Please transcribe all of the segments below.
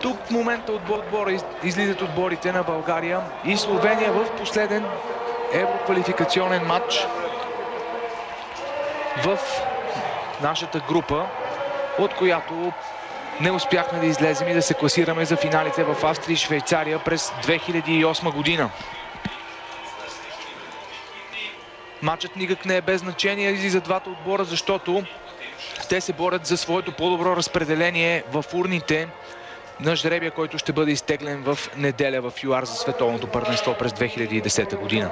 Тук в момента отбора излизат отборите на България и Словения в последен евроквалификационен матч в нашата група, от която не успяхме да излезем и да се класираме за финалите в Австрия и Швейцария през 2008 година. Матчът никак не е без значение и за двата отбора, защото те се борят за своето по-добро разпределение в урните на жребия, който ще бъде изтеглен в неделя в ЮАР за световното първенство през 2010 година.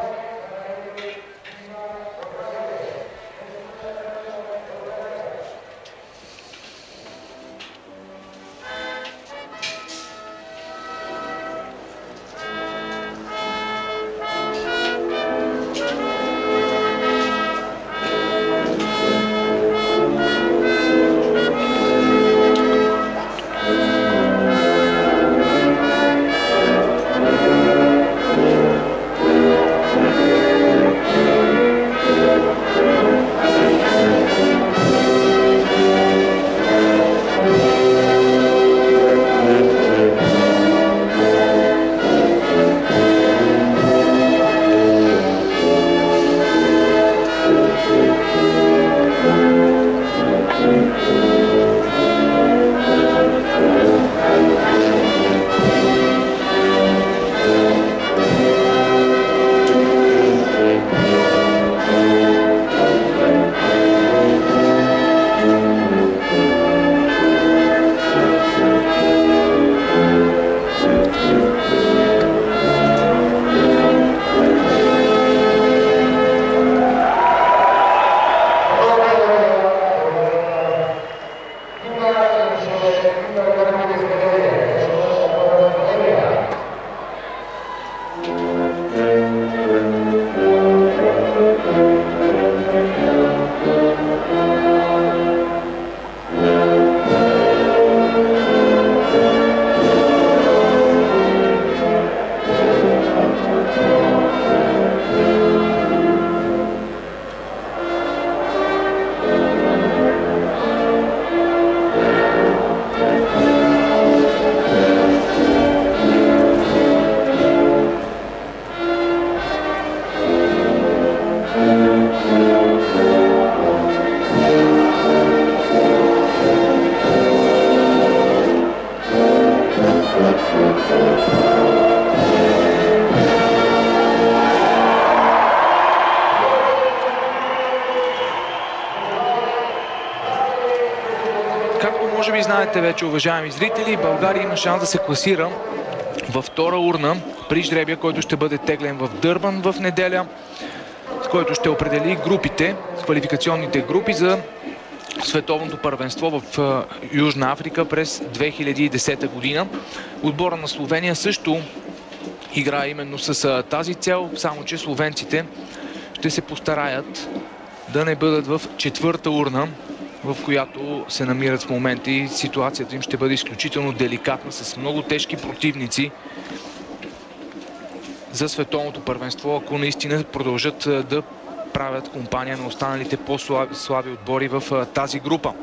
Може би знаете вече, уважаеми зрители, България има шанс да се класира във втора урна при жребия, който ще бъде теглен в Дърбан в неделя, с който ще определи групите, квалификационните групи за световното първенство в Южна Африка през 2010 година. Отбора на Словения също играе именно с тази цел, само че словенците ще се постараят да не бъдат в четвърта урна, в която се намират в момента, и ситуацията им ще бъде изключително деликатна с много тежки противници за световното първенство, ако наистина продължат да правят компания на останалите по-слаби отбори в тази група.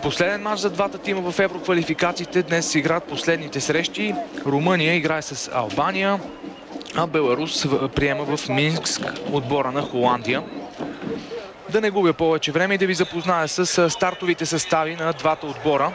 Последен матч за двата тима в евроквалификациите. Днес се играят последните срещи. Румъния играе с Албания, а Беларус приема в Минск отбора на Холандия. Да не губя повече време и да ви запозная с стартовите състави на двата отбора.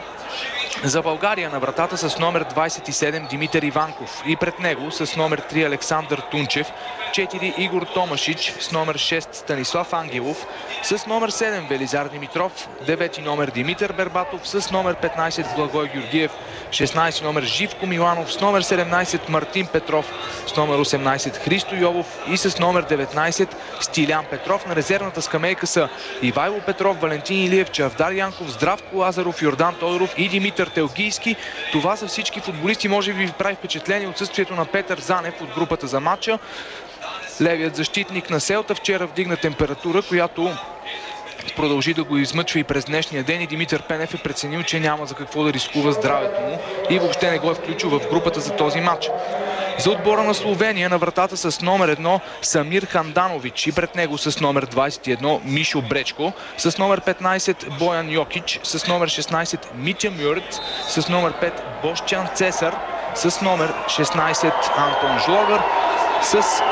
За България на вратата с номер 27 Димитър Иванков и пред него с номер 3 Александър Тунчев, 4 Игор Томашич, с номер 6 Станислав Ангелов, с номер 7 Велизар Димитров, 9 номер Димитър Бербатов, с номер 15 Благой Георгиев, 16 номер Живко Миланов, с номер 17 Мартин Петров, с номер 18 Христо Йовов и с номер 19 Стилян Петров. На резервната скамейка са Ивайло Петров, Валентин Илиев, Чавдар Янков, Здравко Лазаров, Йордан Тодоров и Димитър Телгийски. Това са всички футболисти. Може би ви прави впечатление отсъствието на Петър Занев от групата за матча. Левият защитник на Селта вчера вдигна температура, която продължи да го измъчва и през днешния ден, и Димитър Пенев е преценил, че няма за какво да рискува здравето му и въобще не го е включил в групата за този матч. За отбора на Словения на вратата с номер 1 Самир Ханданович и пред него с номер 21 Мишо Бречко, с номер 15 Боян Йокич, с номер 16 Митя Мюрт, с номер 5 Бошчан Цесар, с номер 16 Антон Жлогър, с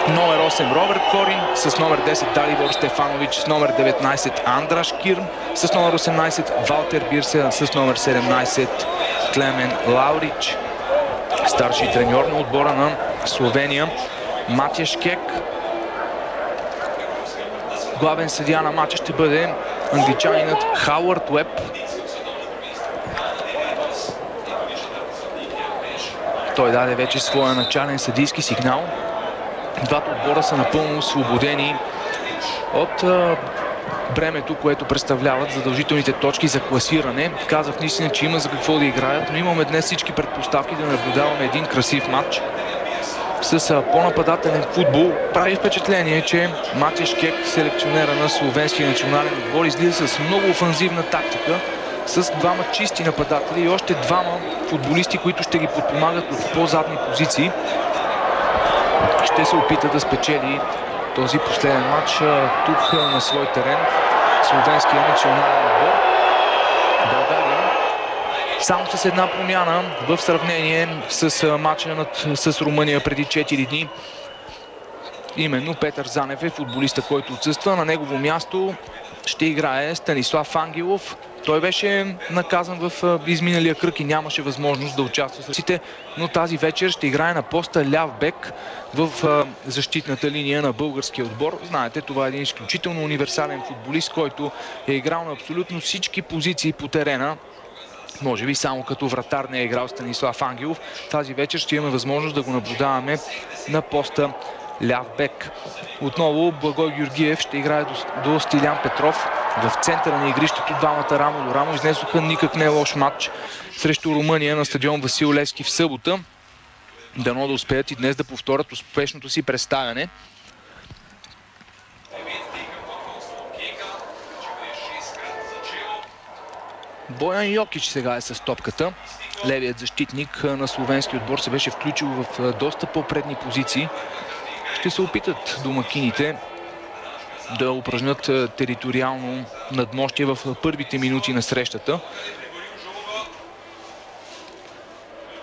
номер 8 Роберт Корин, с номер 10 Далибор Стефанович, с номер 19 Андраш Кирм, с номер 18 Валтер Бирсе, с номер 17 Клемен Лаурич. Старши треньор на отбора на Словения Матяш Кек. Главен съдия на матча ще бъде англичанинът Хауърд Уеб. Той даде вече своя начален съдийски сигнал. Двата отбора са напълно освободени от бремето, което представляват задължителните точки за класиране. Казах наистина, че има за какво да играят, но имаме днес всички предпоставки да наблюдаваме един красив матч с по-нападателен футбол. Прави впечатление, че Матяш Кек, селекционера на словенския национален отбор, излиза с много офанзивна тактика, с двама чисти нападатели и още двама футболисти, които ще ги подпомагат от по-задни позиции. Ще се опита да спечели този последен матч тук на свой терен. Словенския национален отбор. България само с една промяна в сравнение с матча с Румъния преди 4 дни. Именно Петър Занев е футболиста, който отсъства. На негово място ще играе Станислав Ангелов. Той беше наказан в изминалия кръг и нямаше възможност да участва с ръците, но тази вечер ще играе на поста ляв бек в защитната линия на българския отбор. Знаете, това е един изключително универсален футболист, който е играл на абсолютно всички позиции по терена. Може би само като вратар не е играл Станислав Ангелов. Тази вечер ще имаме възможност да го наблюдаваме на поста ляв бек. Отново Благой Георгиев ще играе до Стилян Петров. В центъра на игрището двамата рамо до рамо изнесоха никак не лош матч срещу Румъния на стадион Васил Левски в събота. Дано да успеят и днес да повторят успешното си представяне. Боян Йокич сега е с топката. Левият защитник на словенски отбор се беше включил в доста по-предни позиции. Ще се опитат домакините да упражнят териториално надмощие в първите минути на срещата.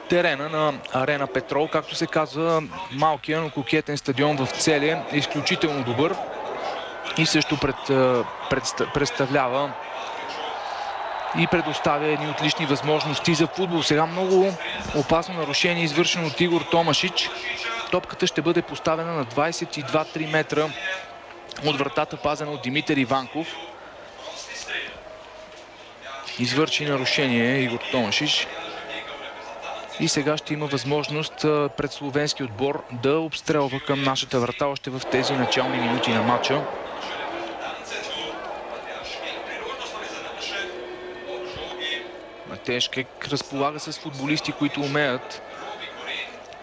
Терена на Арена Петрол, както се казва, малкия, но кокетен стадион в Целие е изключително добър и също представлява и предоставя едни отлични възможности за футбол. Сега много опасно нарушение, извършено от Игор Томашич. Топката ще бъде поставена на 22-3 метра от вратата, пазена от Димитър Иванков. Извърши нарушение Игор Томашич. И сега ще има възможност пред словенски отбор да обстрелва към нашата врата още в тези начални минути на матча. Матяш Кек разполага с футболисти, които умеят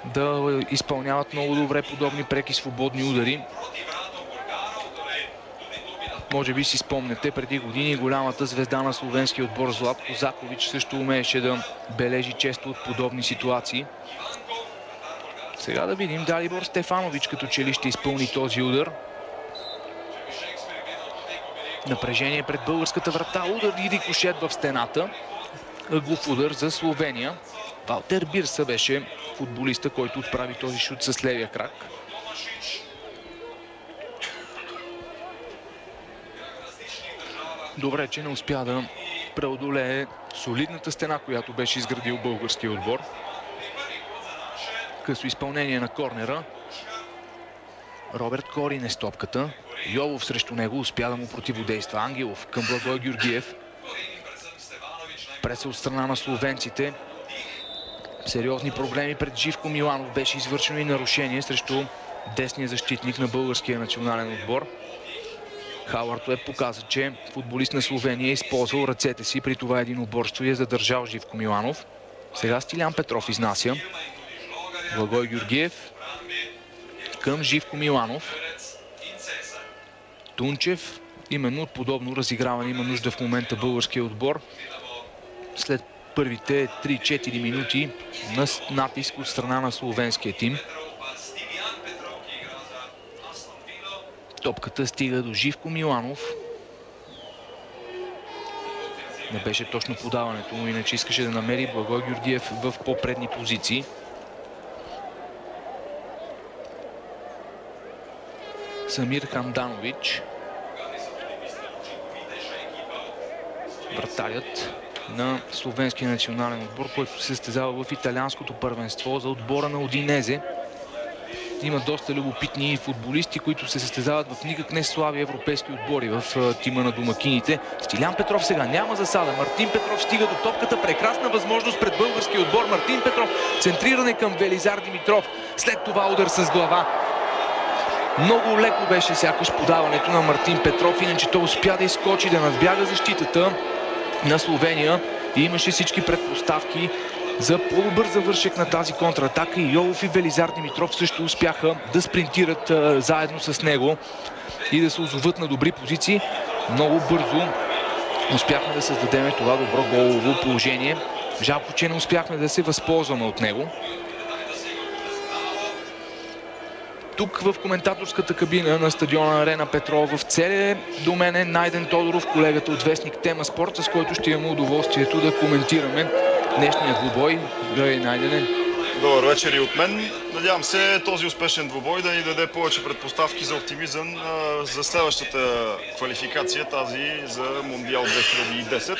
да изпълняват много добре подобни преки свободни удари. Може би си спомняте, преди години голямата звезда на словенския отбор Златко Закович също умееше да бележи често от подобни ситуации. Сега да видим Далибор Стефанович като че ли ще изпълни този удар. Напрежение пред българската врата. Удар и рикошет в стената. Ъглов удар за Словения. Валтер Бирса беше футболиста, който отправи този шут с левия крак. Добре, че не успя да преодолее солидната стена, която беше изградил българския отбор. Късо изпълнение на корнера. Роберт Корин е с топката. Йолов срещу него успя да му противодейства. Ангелов към Благой Георгиев. Преса от страна на словенците. Сериозни проблеми пред Живко Миланов. Беше извършено и нарушение срещу десния защитник на българския национален отбор. Хауърд Уеб показа, че футболист на Словения е използвал ръцете си при това единоборство и е задържал Живко Миланов. Сега Стилян Петров изнася. Благой Георгиев към Живко Миланов. Тунчев. Именно от подобно разиграване има нужда в момента българския отбор. След първите 3-4 минути на натиск от страна на словенския тим. Топката стига до Живко Миланов. Не беше точно подаването му, иначе искаше да намери Благой Георгиев в по-предни позиции. Самир Ханданович. Вратарят на словенския национален отбор, който се състезава в италианското първенство за отбора на Удинезе. Има доста любопитни футболисти, които се състезават в никак не слаби европейски отбори в тима на домакините. Стилян Петров сега няма засада. Мартин Петров стига до топката. Прекрасна възможност пред българския отбор. Мартин Петров, центриране към Велизар Димитров. След това удар с глава. Много леко беше сякаш подаването на Мартин Петров, иначе той успя да изскочи, да надбяга защитата на Словения и имаше всички предпоставки за по-добър завършек на тази контратака. И Йолов и Велизар Димитров също успяха да спринтират заедно с него и да се озоват на добри позиции. Много бързо успяхме да създадем това добро голово положение. Жалко, че не успяхме да се възползваме от него. Тук в коментаторската кабина на стадиона Арена Петрол в Целе до мен е Найден Тодоров, колегата от вестник Тема Спорт, с който ще имаме удоволствието да коментираме днешния двубой. Здравей, Найдене! Добър вечер и от мен. Надявам се този успешен двубой да ни даде повече предпоставки за оптимизъм за следващата квалификация, тази за Мондиал 2010.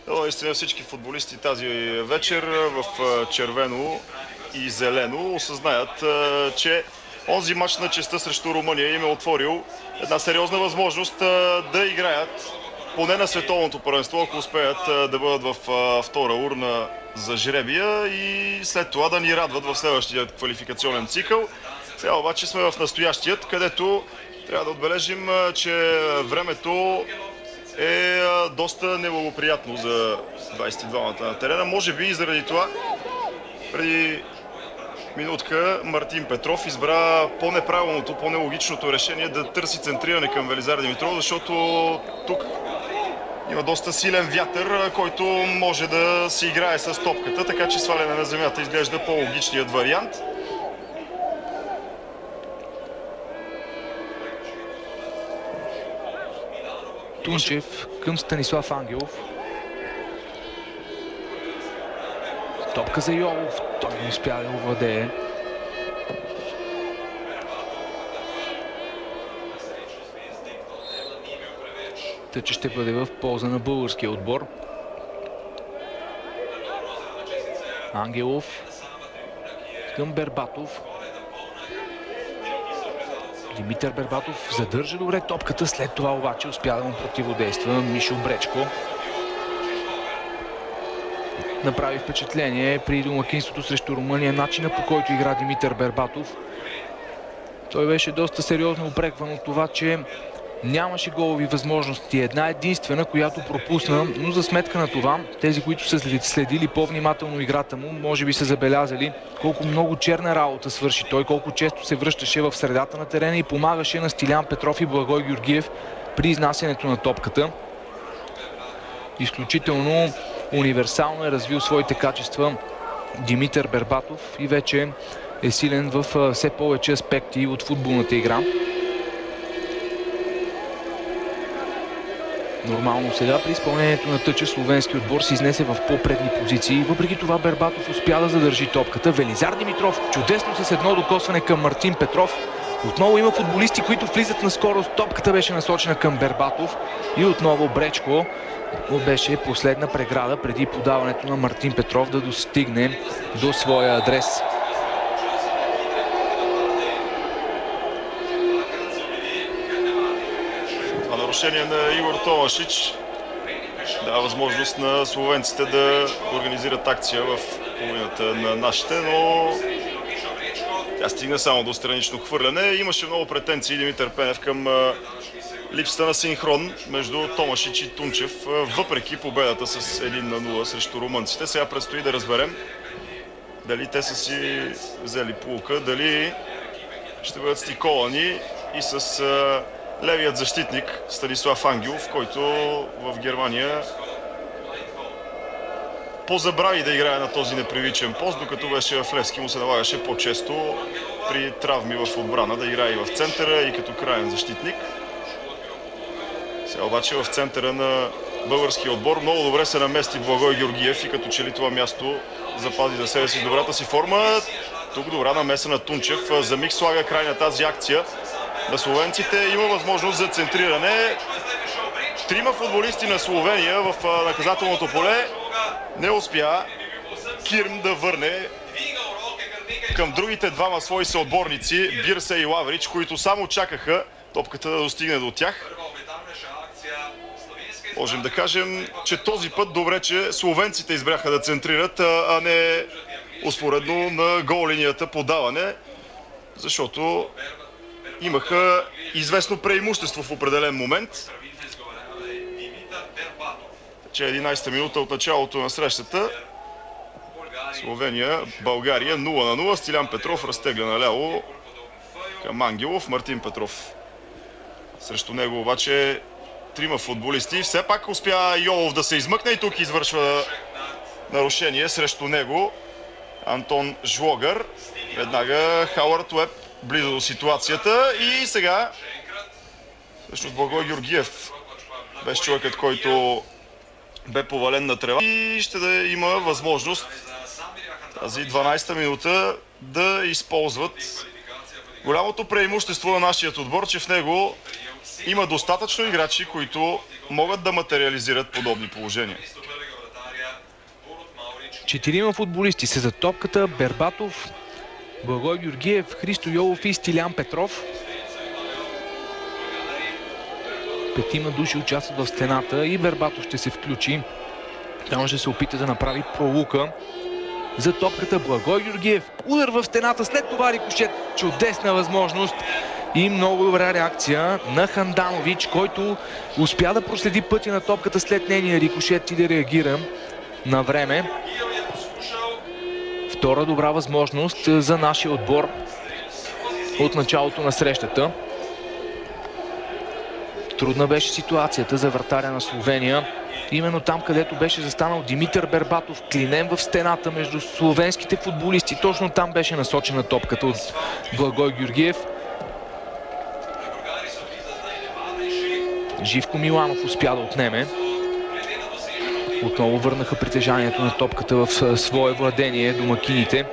Наистина всички футболисти тази вечер в червено и зелено осъзнаят, че онзи мач на честа срещу Румъния им е отворил една сериозна възможност да играят поне на световното първенство, ако успеят да бъдат в втора урна за жребия и след това да ни радват в следващия квалификационен цикъл. Сега обаче сме в настоящият, където трябва да отбележим, че времето е доста неблагоприятно за 22-мата на терена. Може би и заради това преди минутка Мартин Петров избра по-неправилното, по-нелогичното решение да търси центриране към Велизар Димитров, защото тук има доста силен вятър, който може да си играе с топката, така че сваляне на земята изглежда по-логичният вариант. Тунчев към Станислав Ангелов. Топка за Йолов. Той не успя да овладее. Тъче ще бъде в полза на българския отбор. Ангелов към Бербатов. Димитър Бербатов задържа добре топката, след това обаче успя да му противодейства Мишо Бречко. Направи впечатление при домакинството срещу Румъния начина, по който игра Димитър Бербатов. Той беше доста сериозно упрекван от това, че нямаше голови възможности. Една единствена, която пропусна, но за сметка на това, тези, които са следили по-внимателно играта му, може би са забелязали колко много черна работа свърши той, колко често се връщаше в средата на терена и помагаше на Стилян Петров и Благой Георгиев при изнасянето на топката. Изключително универсално е развил своите качества Димитър Бербатов и вече е силен в все повече аспекти от футболната игра. Нормално сега при изпълнението на тъча словенски отбор се изнесе в по-предни позиции. Въпреки това Бербатов успя да задържи топката. Велизар Димитров чудесно с едно докосване към Мартин Петров. Отново има футболисти, които влизат на скорост. Топката беше насочена към Бербатов и отново Бречко беше последна преграда преди подаването на Мартин Петров да достигне до своя адрес. Това нарушение на Игор Томашич дава възможност на словенците да организират акция в половината на нашите, но тя стигна само до странично хвърляне. Имаше много претенции Димитър Пенев към липсата на синхрон между Томашич и Тунчев, въпреки победата с 1-0 срещу румънците. Сега предстои да разберем дали те са си взели поука, дали ще бъдат стиковани и с левият защитник Станислав Ангелов, който в Германия позабрави да играе на този непривичен пост, докато беше в Левски му се налагаше по-често при травми в отбрана да играе и в центъра, и като краен защитник. Сега обаче в центъра на българския отбор много добре се намести Благой Георгиев и като че ли това място запази за себе си добрата си форма. Тук добра намеса на Тунчев. За миг слага край на тази акция на словенците. Има възможност за центриране. Трима футболисти на Словения в наказателното поле. Не успя Кирм да върне към другите двама свои съотборници, Бирса и Лаврич, които само чакаха топката да достигне до тях. Можем да кажем, че този път добре, че словенците избраха да центрират, а не успоредно на гол линията подаване, защото имаха известно преимущество в определен момент. Че 11-та минута от началото на срещата. Словения, България 0-0. Стилян Петров разтегля наляво към Ангелов. Мартин Петров. Срещу него обаче трима футболисти. Все пак успя Йолов да се измъкне и тук извършва нарушение срещу него. Антон Жлогър. Веднага Хауърд Уеб близо до ситуацията и сега всъщност Благой Георгиев беше човекът, който бе повален на трева и ще да има възможност тази 12-та минута да използват голямото преимущество на нашия отбор, че в него има достатъчно играчи, които могат да материализират подобни положения. 4 футболисти са за топката: Бербатов, Благой Георгиев, Христо Йолов и Стилян Петров. 5 души участват в стената и Бербатов ще се включи. Там ще се опита да направи пролука за топката. Благой Георгиев, удар в стената, след това рикошет, чудесна възможност и много добра реакция на Ханданович, който успя да проследи пътя на топката след нейния рикошет и да реагира на време. Втора добра възможност за нашия отбор от началото на срещата. Трудна беше ситуацията за вратаря на Словения. Именно там, където беше застанал Димитър Бербатов, клинен в стената между словенските футболисти. Точно там беше насочена топката от Благой Георгиев. Живко Миланов успя да отнеме. Отново върнаха притежанието на топката в свое владение домакините.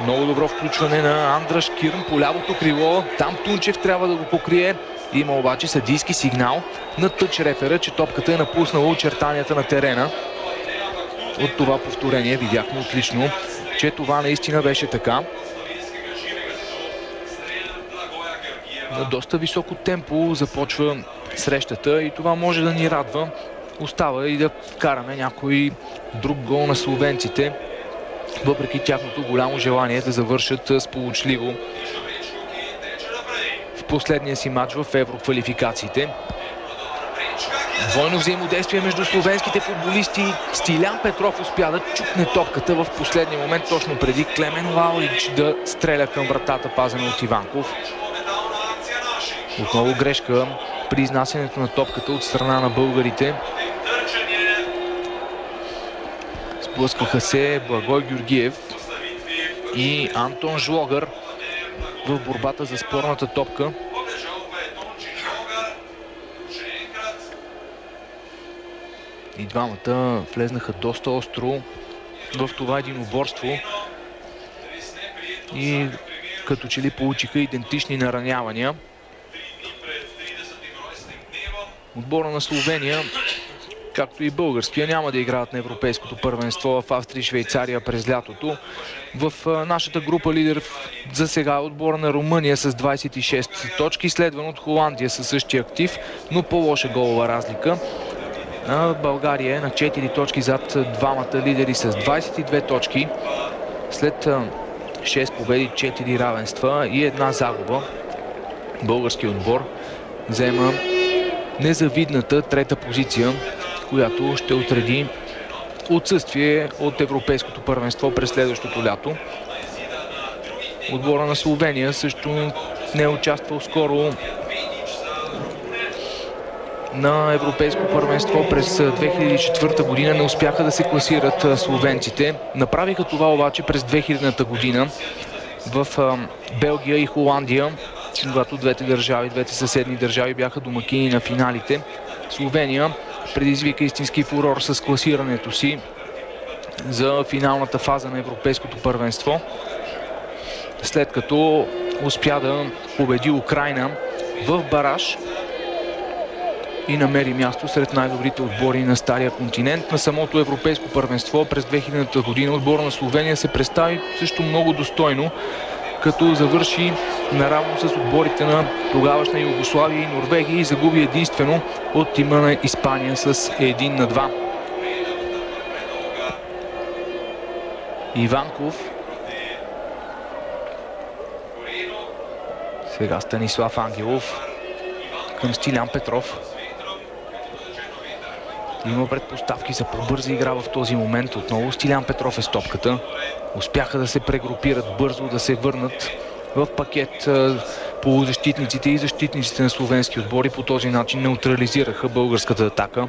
Много добро включване на Андраш Кирм по лявото крило. Там Тунчев трябва да го покрие. Има обаче съдийски сигнал на тъч рефера, че топката е напуснала очертанията на терена. От това повторение видяхме отлично, че това наистина беше така. На доста високо темпо започва срещата и това може да ни радва. Остава и да вкараме някой друг гол на словенците, въпреки тяхното голямо желание да завършат сполучливо в последния си матч в евроквалификациите. Двойно взаимодействие между словенските футболисти. Стилян Петров успя да чукне топката в последния момент, точно преди Клемен Лаурич да стреля към вратата, пазена от Иванков. Отново грешка при изнасянето на топката от страна на българите. Сблъскаха се Благой Георгиев и Антон Жлогър в борбата за спорната топка. И двамата влезнаха доста остро в това единоборство и като че ли получиха идентични наранявания. Отбора на Словения, както и българския, няма да играят на европейското първенство в Австрия и Швейцария през лятото. В нашата група лидер за сега е отбора на Румъния с 26 точки, следван от Холандия със същия актив, но по-лоша голова разлика. България е на 4 точки зад двамата лидери с 22 точки. След 6 победи, 4 равенства и една загуба, българският отбор взема незавидната трета позиция, която ще отреди отсъствие от европейското първенство през следващото лято. Отбора на Словения също не е участвал скоро на европейско първенство през 2004 година не успяха да се класират словенците. Направиха това обаче през 2000-та година в Белгия и Холандия, когато двете съседни държави бяха домакини на финалите. Словения предизвика истински фурор с класирането си за финалната фаза на европейското първенство, след като успя да победи Украйна в бараж и намери място сред най-добрите отбори на Стария континент. На самото европейско първенство през 2000-та година отбора на Словения се представи също много достойно, като завърши наравно с отборите на тогавашна Югославия и Норвегия и загуби единствено от тима на Испания с 1-2. Иванков. Сега Станислав Ангелов към Стилян Петров. Има предпоставки за по-бърза игра в този момент. Отново Стилян Петров е с топката. Успяха да се прегрупират бързо, да се върнат в пакет полузащитниците и защитниците на словенски отбори. По този начин неутрализираха българската атака.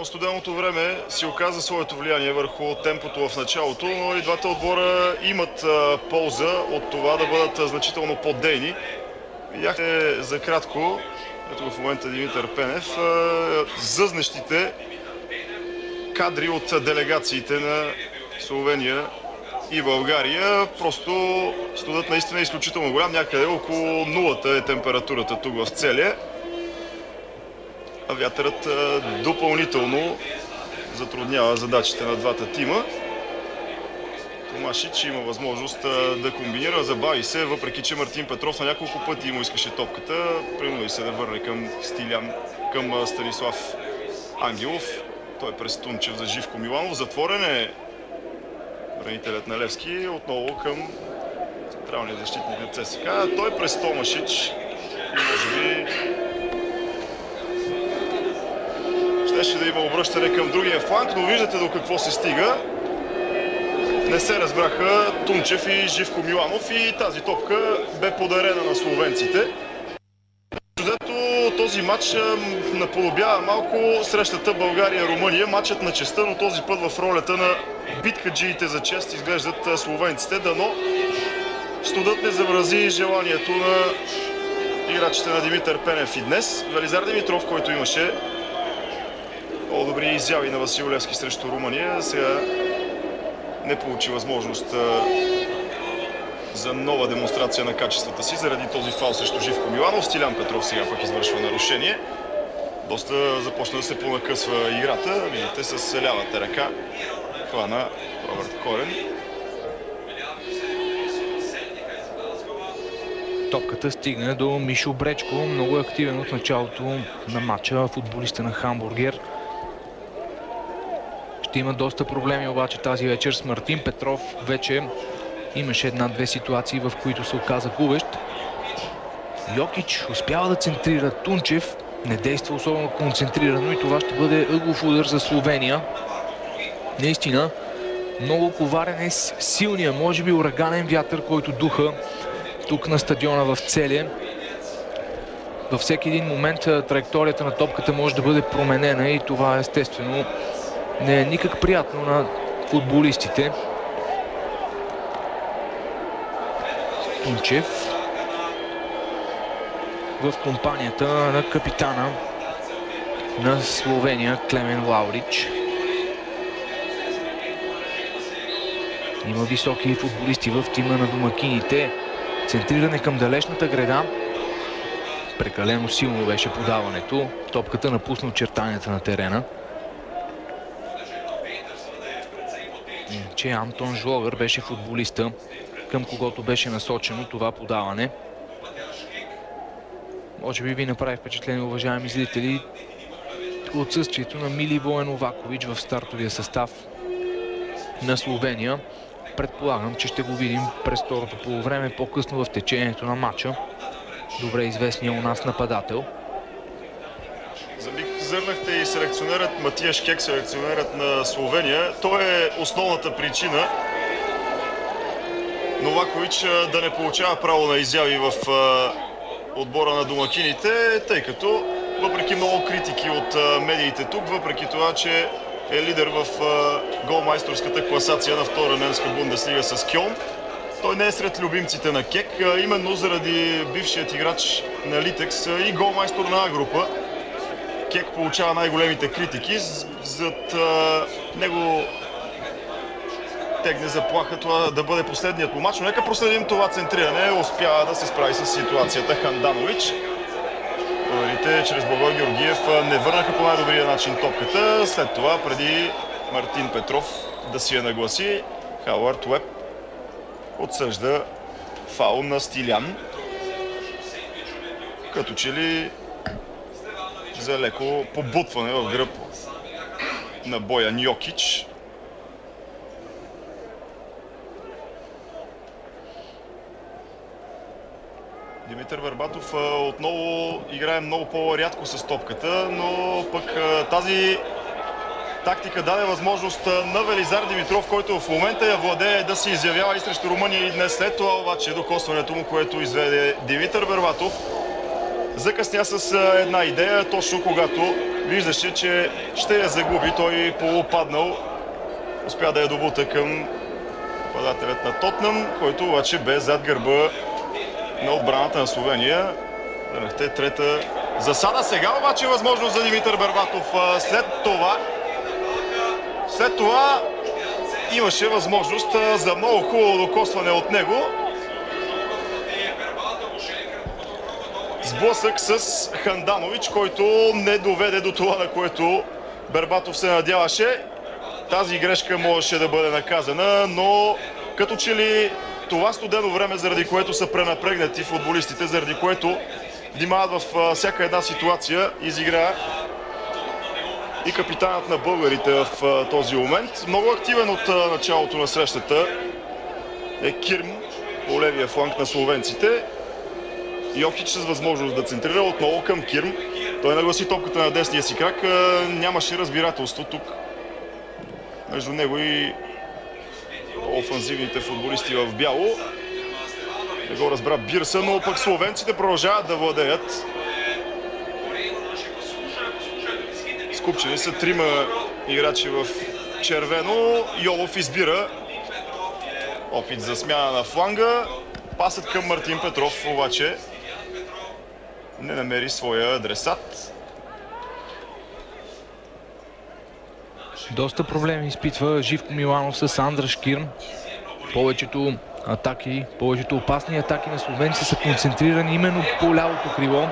Студеното време си оказа своето влияние върху темпото в началото, но и двата отбора имат полза от това да бъдат значително по-дейни. Видяхте за кратко, ето в момента Димитър Пенев, зъзнещите кадри от делегациите на Словения и България. Просто студът наистина е изключително голям, някъде около нулата е температурата тук в Целия. А вятърът допълнително затруднява задачите на двата тима. Томашич има възможност да комбинира, забави се, въпреки че Мартин Петров на няколко пъти му искаше топката. Принуди се да върне към Станислав Ангелов. Той през Тунчев за Живко Миланов. Затворен е бранителят на Левски отново към централния защитник на ЦСКА. Той през Томашич и може би щеше да има обръщане към другия фланг, но виждате до какво се стига. Не се разбраха Тунчев и Живко Миланов и тази топка бе подарена на словенците. Този матч наподобява малко срещата България-Румъния. Матчът на честта, но този път в ролята на биткаджиите за чест изглеждат словенците. Дано студът не заврази желанието на играчите на Димитър Пенев и днес. Велизар Димитров, който имаше по-добри изяви на Васил Левски срещу Румъния, сега не получи възможност за нова демонстрация на качествата си заради този фаул срещу Живко Миланов. Стилян Петров сега пък извършва нарушение. Доста започна да се понакъсва играта. Видите, с лявата ръка хвана Робърт Корен. Топката стигна до Мишо Бречко, много активен от началото на матча, футболиста на Хамбургер. Ще има доста проблеми обаче тази вечер с Мартин Петров. Вече имаше една-две ситуации, в които се оказа губещ. Йокич успява да центрира. Тунчев не действа особено концентрирано и това ще бъде ъглов удар за Словения. Наистина, много коварен е силния, може би ураганен вятър, който духа тук на стадиона в Целия. Във всеки един момент траекторията на топката може да бъде променена и това естествено не е никак приятно на футболистите. Тунчев в компанията на капитана на Словения Клемен Лаурич. Има високи футболисти в тима на домакините. Центриране към далечната града. Прекалено силно беше подаването. Топката напусна очертанията на терена. Че Антон Жлогър беше футболиста, към когото беше насочено това подаване. Може би ви направи впечатление, уважаеми зрители, отсъствието на Миливой Новакович в стартовия състав на Словения. Предполагам, че ще го видим през второто полувреме, по-късно в течението на матча. Добре известният у нас нападател. За зърнахте и селекционерът Матиаш Кек, селекционерът на Словения. Той е основната причина Новакович да не получава право на изяви в отбора на домакините, тъй като въпреки много критики от медиите тук, въпреки това, че е лидер в голмайсторската класация на втора немска Бундеслига с Кьолн, той не е сред любимците на Кек, именно заради бившият играч на Литекс и голмайстор на А-група. Кек получава най-големите критики. Зад него тегне заплаха това да бъде последният му мач, но нека проследим това центриране. Успява да се справи с ситуацията Ханданович. Българите чрез Благой Георгиев не върнаха по най-добрия начин топката. След това, преди Мартин Петров да си я нагласи, Хауърд Уеб отсъжда фаул на Стилян. Като че ли за леко побутване в гръб на Боян Йокич. Димитър Бербатов отново играе много по-рядко с топката, но пък тази тактика даде възможност на Велизар Димитров, който в момента я владее, да се изявява и срещу Румъния и днес. След това обаче докосването му, което изведе Димитър Бербатов, закъсня с една идея, точно когато виждаше, че ще я загуби. Той полупаднал, успя да я добута към нападателят на Тотнъм, който обаче бе зад гърба на отбраната на Словения. Трета засада. Сега обаче възможност за Димитър Бербатов. След това имаше възможност за много хубаво докосване от него. Сблъсък с Ханданович, който не доведе до това, на което Бербатов се надяваше. Тази грешка можеше да бъде наказана, но като че ли това студено време, заради което са пренапрегнати футболистите, заради което внимават във всяка една ситуация, изигра и капитанът на българите в този момент. Много активен от началото на срещата е Кирм по левия фланг на словенците. Йокич с възможност да центрира отново към Кирм. Той нагласи топката на десния си крак. Нямаше разбирателство тук между него и офанзивните футболисти в бяло. Не го разбра Бирса, но пък словенците продължават да владеят. Скупчени са трима играчи в червено. Йолов избира опит за смяна на фланга. Пасът към Мартин Петров обаче не намери своя адресат. Доста проблеми изпитва Живко Миланов с Андраш Кирм. Повечето атаки, повечето опасни атаки на словенци са концентрирани именно по лявото крило.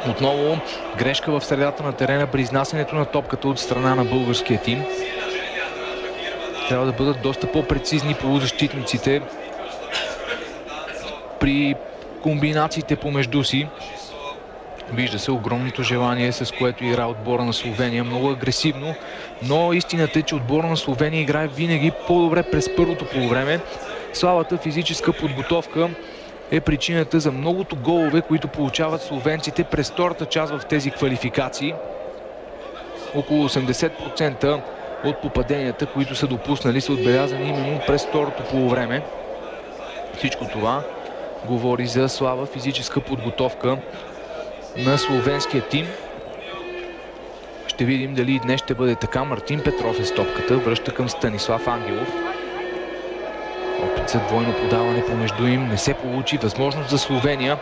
Отново грешка в средата на терена при изнасянето на топката от страна на българския тим. Трябва да бъдат доста по-прецизни полузащитниците при комбинациите помежду си. Вижда се огромното желание, с което играе отбора на Словения. Много агресивно, но истината е, че отбора на Словения играе винаги по-добре през първото полувреме. Слабата физическа подготовка е причината за многото голове, които получават словенците през втората част в тези квалификации. Около 80% от попаденията, които са допуснали, са отбелязани именно през второто полувреме. Всичко това говори за слаба физическа подготовка на словенския тим. Ще видим дали и днес ще бъде така. Мартин Петров е с топката, връща към Станислав Ангелов. Опит за двойно подаване помежду им не се получи. Възможност за Словения.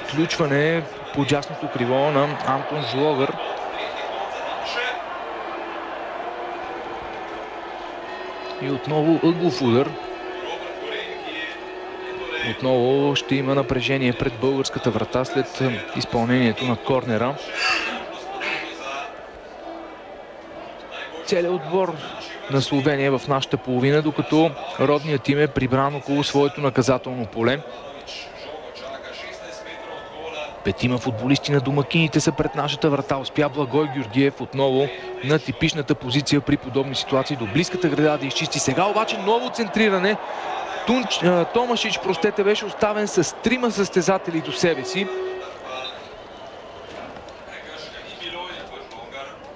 Включване по дясното крило на Антон Жлогър. И отново ъглов удар. Отново ще има напрежение пред българската врата след изпълнението на корнера. Целият отбор на Словения в нашата половина, докато родният тим е прибран около своето наказателно поле. Петима футболисти на домакините са пред нашата врата. Успя Благой Георгиев отново на типичната позиция при подобни ситуации до близката града да изчисти. Сега обаче ново центриране. Томашич, беше оставен с трима състезатели до себе си.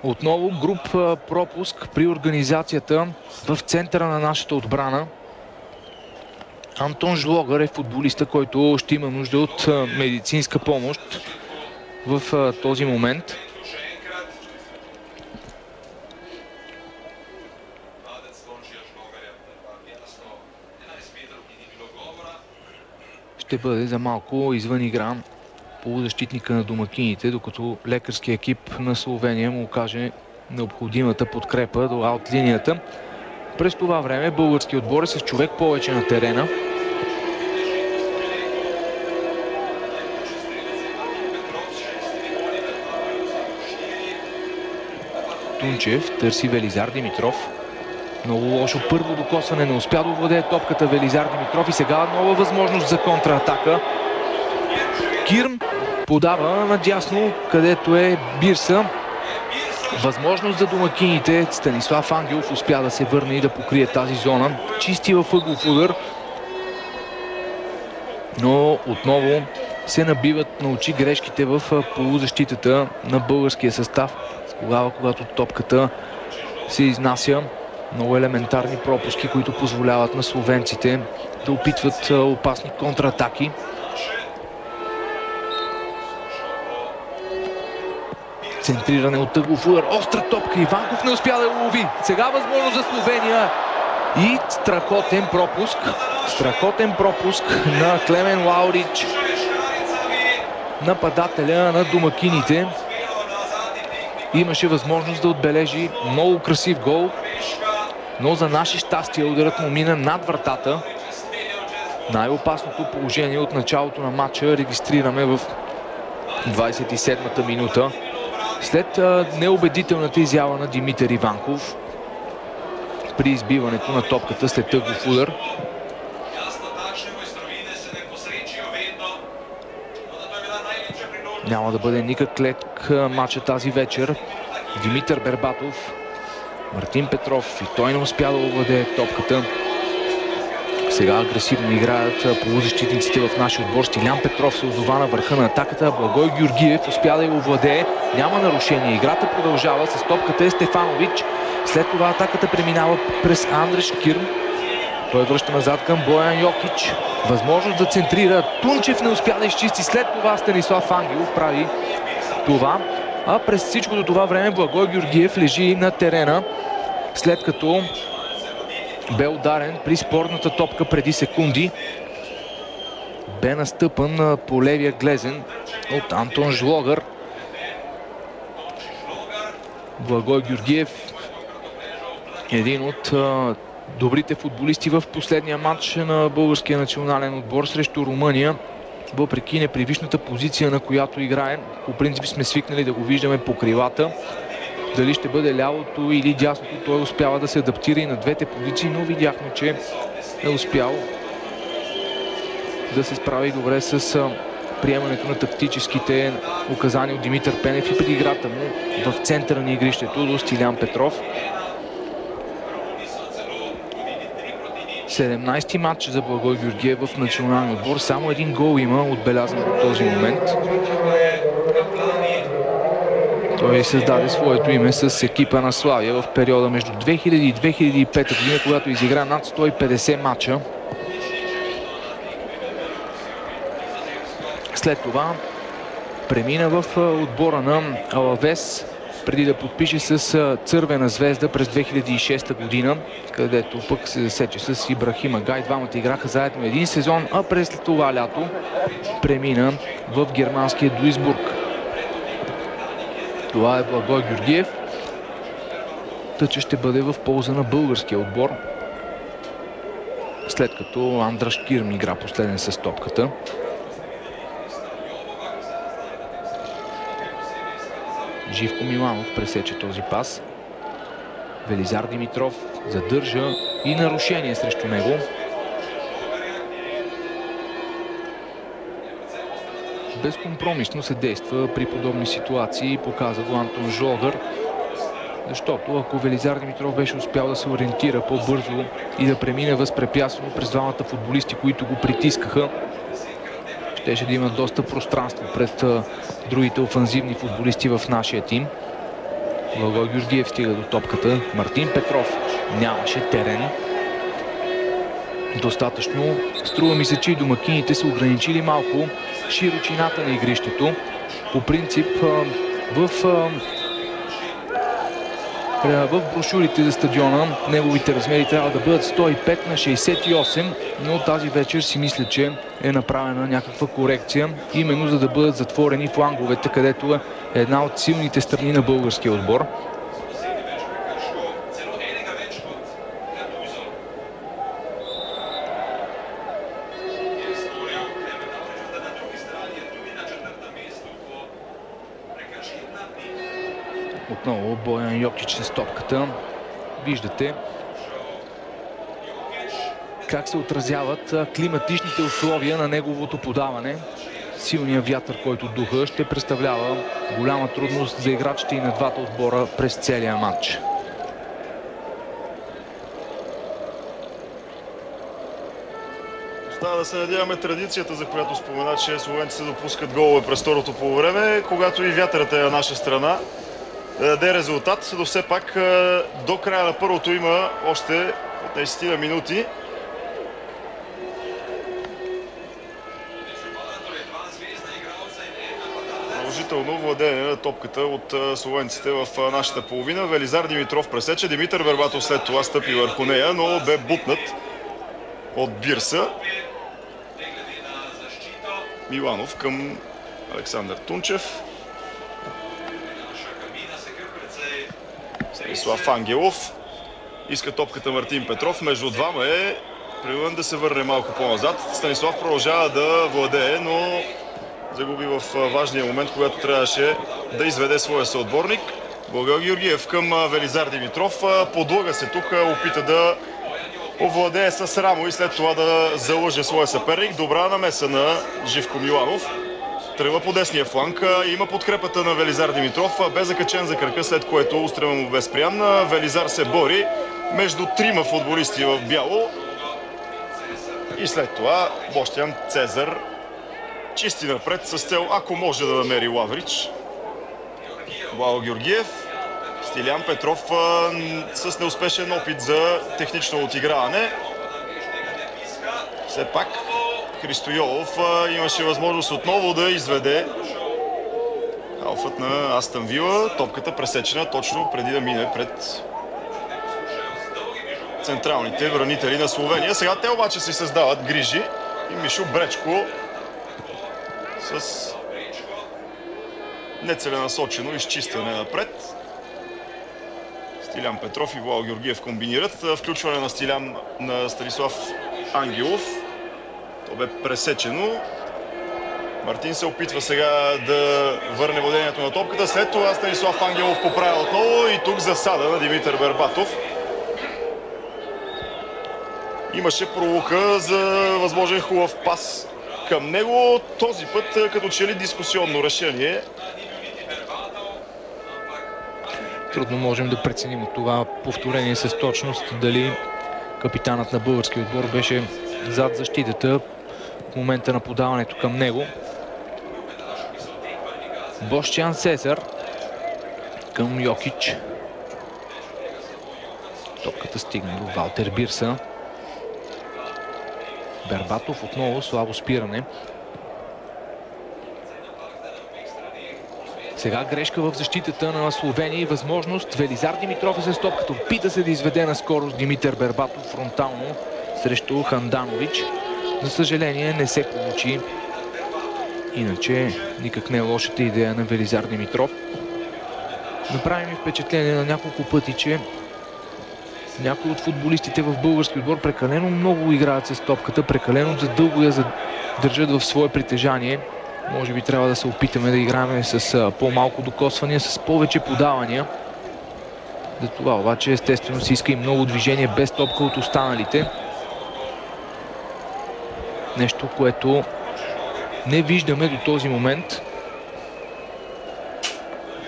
Отново груп пропуск при организацията в центъра на нашата отбрана. Антон Жлогър е футболиста, който ще има нужда от медицинска помощ в този момент. Ще бъде за малко извън игра полузащитника на домакините, докато лекарския екип на Словения му окаже необходимата подкрепа до аут линията. През това време българският отбор е с човек повече на терена. Тунчев търси Велизар Димитров. Много лошо първо докосване, не успя да овладее топката Велизар Димитров и сега нова възможност за контратака. Кирм подава надясно, където е Бирса. Възможност за домакините. Станислав Ангелов успя да се върне и да покрие тази зона. Чисти във ъглов удар. Но отново се набиват на очи грешките в полузащитата на българския състав. Тогава, когато топката се изнася. Много елементарни пропуски, които позволяват на словенците да опитват опасни контратаки. Центриране от ъглов удар. Остра топка. Иванков не успя да я лови. Сега възможност за Словения. И страхотен пропуск. Страхотен пропуск на Клемен Лаурич. Нападателя на домакините. Имаше възможност да отбележи много красив гол. Но за наше щастие ударът му мина над вратата. Най-опасното положение от началото на матча регистрираме в 27-та минута. След неубедителната изява на Димитър Иванков при избиването на топката след ъглов удар. Няма да бъде никак лек матча тази вечер. Димитър Бербатов, Мартин Петров и той не успя да овладее топката. Сега агресивно играят полузащитниците в нашия отбор. Стилян Петров се озова на върха на атаката. Благой Георгиев успя да я овладее. Няма нарушение. Играта продължава. С топката е Стефанович. След това атаката преминава през Андреш Кирм. Той връща назад към Боян Йокич. Възможност да центрира. Тунчев не успя да изчисти. След това Станислав Ангелов прави това. А през всичкото това време Благой Георгиев лежи на терена, след като бе ударен при спорната топка преди секунди. Бе настъпан по левия глезен от Антон Жлогър. Благой Георгиев, един от добрите футболисти в последния матч на българския национален отбор срещу Румъния. Въпреки непривичната позиция, на която играе, по принцип сме свикнали да го виждаме по крилата. Дали ще бъде лявото или дясното, той успява да се адаптира и на двете позиции, но видяхме, че е успял да се справи добре с приемането на тактическите указания от Димитър Пенев и при играта му в центъра на игрището до Стилян Петров. 17-ти матч за Благой Георгиев в националния отбор. Само един гол има отбелязан до този момент. Той създаде своето име с екипа на Славия в периода между 2000 и 2005 година, когато изигра над 150 матча. След това премина в отбора на Алавес, преди да подпише с Цървена звезда през 2006 година, където пък се засече с Ибрахим Агай. Двамата играха заедно един сезон, а през това лято премина в германския Дуисбург. Това е Благой Георгиев. Тъча ще бъде в полза на българския отбор, след като Андраш Кирм игра последен с топката. Живко Миланов пресече този пас. Велизар Димитров задържа и нарушение срещу него. Безкомпромисно се действа при подобни ситуации, показа го Антон Жлогър. Защото ако Велизар Димитров беше успял да се ориентира по-бързо и да премине възпрепятствено през двамата футболисти, които го притискаха, щеше да има доста пространство пред другите офанзивни футболисти в нашия тим. Благой Георгиев стига до топката. Мартин Петров нямаше терен. Достатъчно. Струва ми се, че и домакините са ограничили малко широчината на игрището. По принцип в брошурите за стадиона неговите размери трябва да бъдат 105 на 68, но тази вечер си мисля, че е направена някаква корекция, именно за да бъдат затворени фланговете, където е една от силните страни на българския отбор. Отново Боян Йокич с топката. Виждате как се отразяват климатичните условия на неговото подаване. Силният вятър, който духа, ще представлява голяма трудност за играчите и на двата отбора през целия матч. Остава да се надяваме традицията, за която спомена, че словенците допускат голове през второто полувреме, когато и вятърът е на наша страна, да даде резултат, но все пак до края на първото има още 15 минути. Продължително владеене на топката от словенците в нашата половина. Велизар Димитров пресече, Димитър Бербатов след това стъпи върху нея, но бе бутнат от Бирса. Миланов към Александър Тунчев. Станислав Ангелов. Иска топката Мартин Петров. Между двама е принуден да се върне малко по-назад. Станислав продължава да владее, но загуби в важния момент, когато трябваше да изведе своя съотборник. Благой Георгиев към Велизар Димитров. Подлага се тук, опита да овладее с рамо и след това да залъже своя съперник. Добра намеса на Живко Миланов. Тръгва по десния фланг. Има подкрепата на Велизар Димитров. Бе закачен за кръка, след което устрема му бе спрян. Велизар се бори между трима футболисти в бяло. И след това Бощян Цезар чисти напред с цел, ако може да намери Лаврич. Благой Георгиев. Стилян Петров с неуспешен опит за технично отиграване. Все пак Христо Йолов имаше възможност отново да изведе халфът на Астън Вила. Топката пресечена точно преди да мине пред централните бранители на Словения. Сега те обаче си създават грижи и Мишо Бречко с нецеленасочено изчистване напред. Стилян Петров и Благой Георгиев комбинират. Включване на Станислав Ангелов. То бе пресечено. Мартин се опитва сега да върне владението на топката. След това Станислав Ангелов поправя отново и тук засада на Димитър Бербатов. Имаше пролука за възможен хубав пас към него. Този път като че ли дискусионно решение. Трудно можем да преценим от това повторение с точност дали капитанът на българския отбор беше зад защитата в момента на подаването към него. Бощян Цезар към Йокич. Топката стигна до Валтер Бирса. Бербатов отново слабо спиране. Сега грешка в защитата на Словения и възможност. Велизар Димитров е с топката. Опита се да изведе на скорост Димитър Бербатов фронтално срещу Ханданович. За съжаление не се получи. Иначе никак не е лошата идея на Велизар Димитров. Направи ми впечатление на няколко пъти, че някои от футболистите в български отбор прекалено много играят с топката, прекалено задълго я държат в свое притежание. Може би трябва да се опитаме да играем с по-малко докосвания, с повече подавания. За това обаче естествено се иска и много движение без топка от останалите. Нещо, което не виждаме до този момент.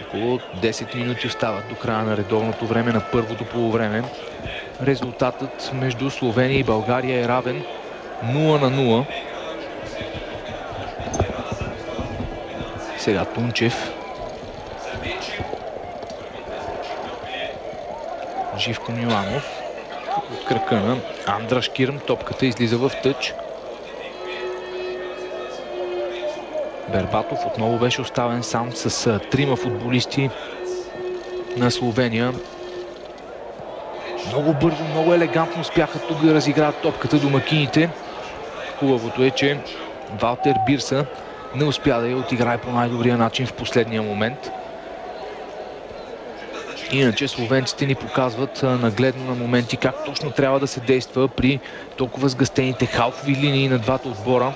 Около 10 минути остават до края на редовното време на първото полувреме. Резултатът между Словения и България е равен 0-0. Сега Тунчев. Живко Миланов. От кръка на Андраш Кирм. Топката излиза в тъч. Бербатов отново беше оставен сам с трима футболисти на Словения. Много бързо, много елегантно успяха тук да разиграят топката домакините. Хубавото е, че Валтер Бирса не успя да я отиграе по най-добрия начин в последния момент. Иначе словенците ни показват нагледно на моменти как точно трябва да се действа при толкова сгъстените халфови линии на двата отбора.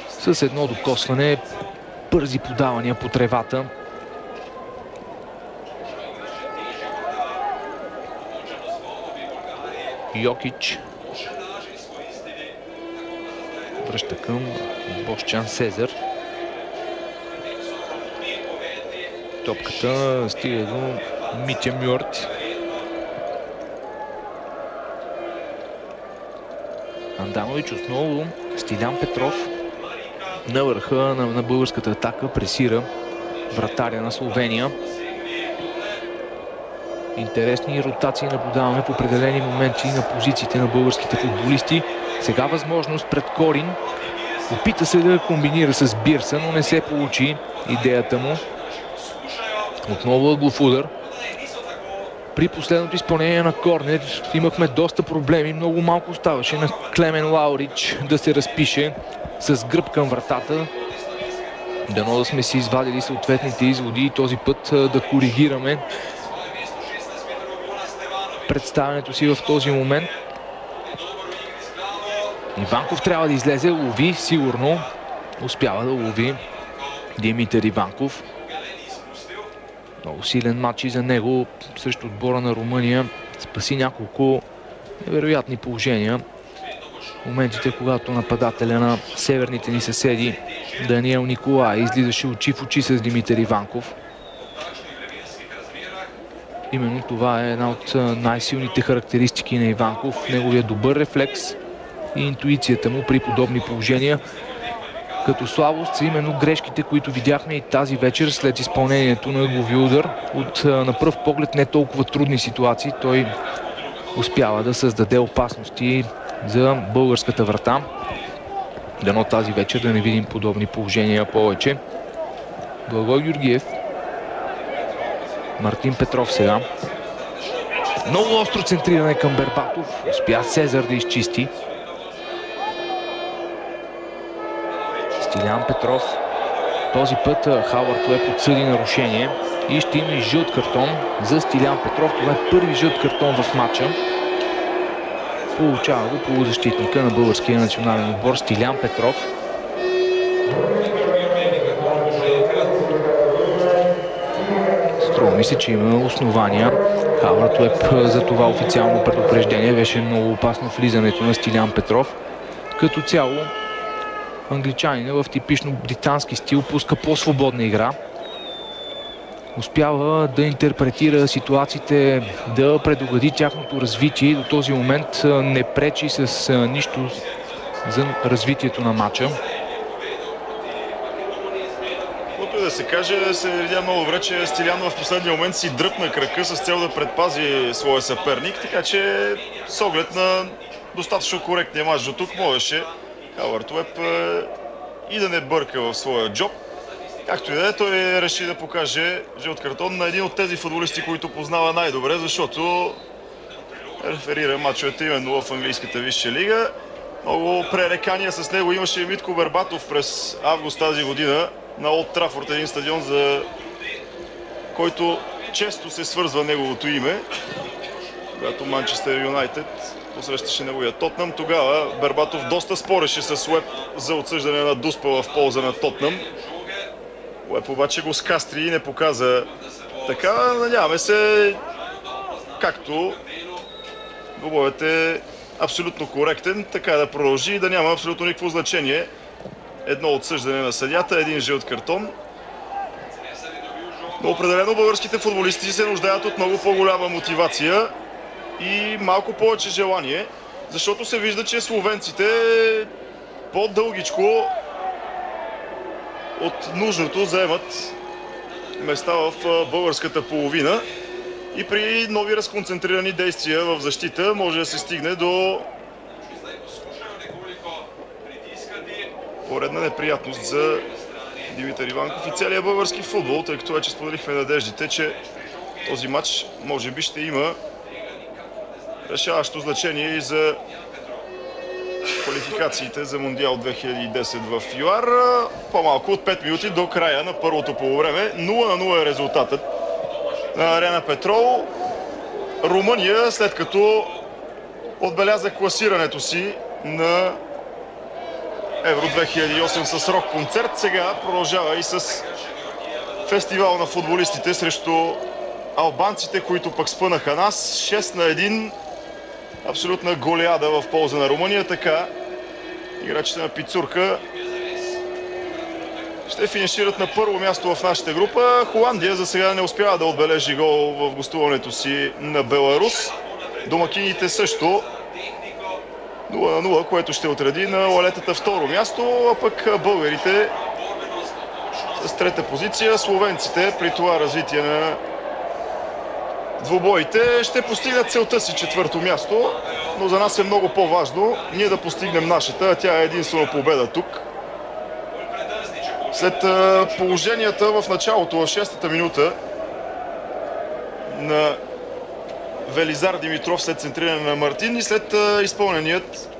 С едно докосване, бързи подавания по тревата. Йокич връща към Бошчан Сезар. Топката стига до Митя Мюрт. Анданович отново. Стилян Петров на върха на българската атака пресира вратаря на Словения. Интересни ротации наблюдаваме в определени моменти на позициите на българските футболисти. Сега възможност пред Корин. Опита се да комбинира с Бирса, но не се получи идеята му. Отново ъглов удар. При последното изпълнение на корнер имахме доста проблеми. Много малко оставаше на Клемен Лаурич да се разпише с гръб към вратата. Дано да сме си извадили съответните изводи и този път да коригираме представянето си в този момент. Иванков трябва да излезе, лови сигурно. Успява да лови Димитър Иванков. Много силен матч и за него срещу отбора на Румъния. Спаси няколко невероятни положения. Моментите, когато нападателя на северните ни съседи Даниел Николай излизаше очи в очи с Димитър Иванков. Именно това е една от най-силните характеристики на Иванков. Неговия добър рефлекс и интуицията му при подобни положения. Като слабост са именно грешките, които видяхме и тази вечер след изпълнението на ъглови удар. От на пръв поглед не толкова трудни ситуации той успява да създаде опасности за българската врата. Дано тази вечер да не видим подобни положения повече. Благой Георгиев. Мартин Петров сега. Много остро центриране към Бербатов. Успя Сезар да изчисти. Стилян Петров. Този път Хауърд Уеб отсъди нарушение и ще има и жълт картон за Стилян Петров. Това е първи жълт картон в матча. Получава го полузащитника на българския национален отбор Стилян Петров. Струва ми се, че има основания. Хауърд Уеб за това официално предупреждение. Беше много опасно влизането на Стилян Петров. Като цяло англичанина в типично британски стил пуска по-свободна игра. Успява да интерпретира ситуациите, да предугади тяхното развитие и до този момент не пречи с нищо за развитието на матча. Каквото и да се каже, се видя много добре, че Стилян в последния момент си дръпна крака с цел да предпази своя съперник, така че с оглед на достатъчно коректния мач до тук можеше Хауърд Уеб и да не бърка в своя джоб. Както и да е, той реши да покаже жълт картон на един от тези футболисти, които познава най-добре, защото реферира мачовете именно в английската висша лига. Много пререкания с него имаше и Митко Бербатов през август тази година на Олд Трафорд, един стадион, за който често се свързва неговото име, когато Манчестър Юнайтед посрещаше неговия Тотнъм. Тогава Бербатов доста спореше с Уеб за отсъждане на дуспа в полза на Тотнъм. Уеб обаче го скастри и не показа така. Надяваме се, както двубоят е абсолютно коректен, така да продължи и да няма абсолютно никакво значение. Едно отсъждане на съдията, един жълт картон. Но определено българските футболисти се нуждаят от много по-голяма мотивация и малко повече желание, защото се вижда, че словенците по-дългичко от нужното заемат места в българската половина. И при нови разконцентрирани действия в защита може да се стигне до поредна неприятност за Димитър Иванков и целият български футбол, тъй като вече споделихме надеждите, че този матч може би ще има решаващо значение и за квалификациите за Мондиал 2010 в ЮАР. По-малко от 5 минути до края на първото полувреме. 0-0 е резултатът на Арена Петрол. Румъния, след като отбеляза класирането си на Евро 2008 с рок-концерт, сега продължава и с фестивал на футболистите срещу албанците, които пък спънаха нас. 6-1. Абсолютна голеада в полза на Румъния. Така играчите на Пицурка ще финишират на първо място в нашата група. Холандия за сега не успява да отбележи гол в гостуването си на Беларус. Домакините също 0-0, което ще отреди на лалетата второ място, а пък българите с трета позиция. Словенците при това развитие на двубоите ще постигнат целта си четвърто място, но за нас е много по-важно ние да постигнем нашата, а тя е единствено победа тук. След положенията в началото, в 6-та минута на Велизар Димитров след центриране на Мартин и след изпълненият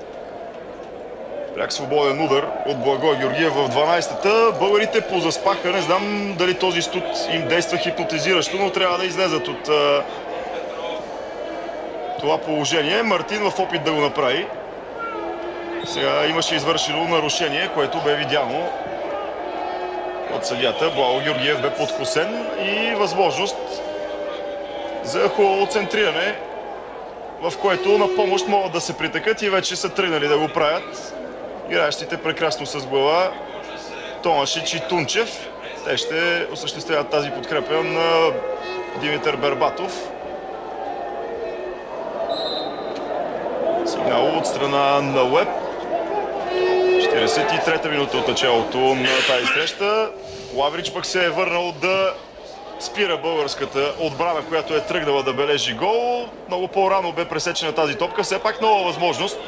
пряк свободен удар от Благой Георгиев в 12-та, българите позаспаха. Не знам дали този студ им действа хипнотизиращо, но трябва да излезат от това положение. Мартин в опит да го направи. Сега имаше извършено нарушение, което бе видяно от съдията. Благой Георгиев бе подкосен и възможност за хубаво центриране, в което на помощ могат да се притекат и вече са тръгнали да го правят играещите прекрасно с глава Томашич и Тунчев. Те ще осъществяват тази подкрепа на Димитър Бербатов. Сигнал от страна на Уеб. 43-та минута от началото на тази среща. Лаврич пък се е върнал да спира българската отбрана, която е тръгнала да бележи гол. Много по-рано бе пресечена тази топка. Все пак нова възможност.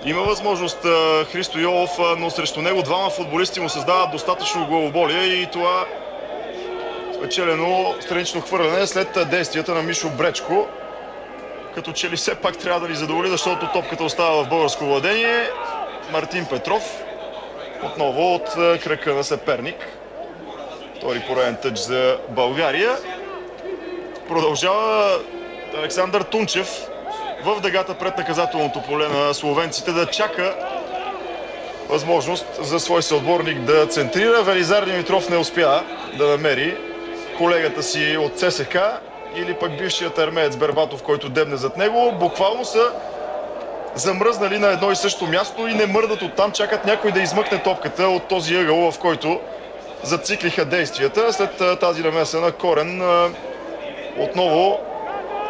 Има възможност Христо Йолов, но срещу него двама футболисти му създават достатъчно главоболие и това спечелено странично хвърляне след действията на Мишо Бречко. Като че ли все пак трябва да ни задоволи, защото топката остава в българско владение. Мартин Петров отново от кръка на съперник. Втори пореден тъч за България. Продължава Александър Тунчев в дъгата пред наказателното поле на словенците да чака възможност за свой съотборник да центрира. Велизар Димитров не успя да намери колегата си от ЦСК или пък бившият армеец Бербатов, който дебне зад него. Буквално са замръзнали на едно и също място и не мърдат оттам, чакат някой да измъкне топката от този ъгъл, в който зациклиха действията. След тази намеса на Корен отново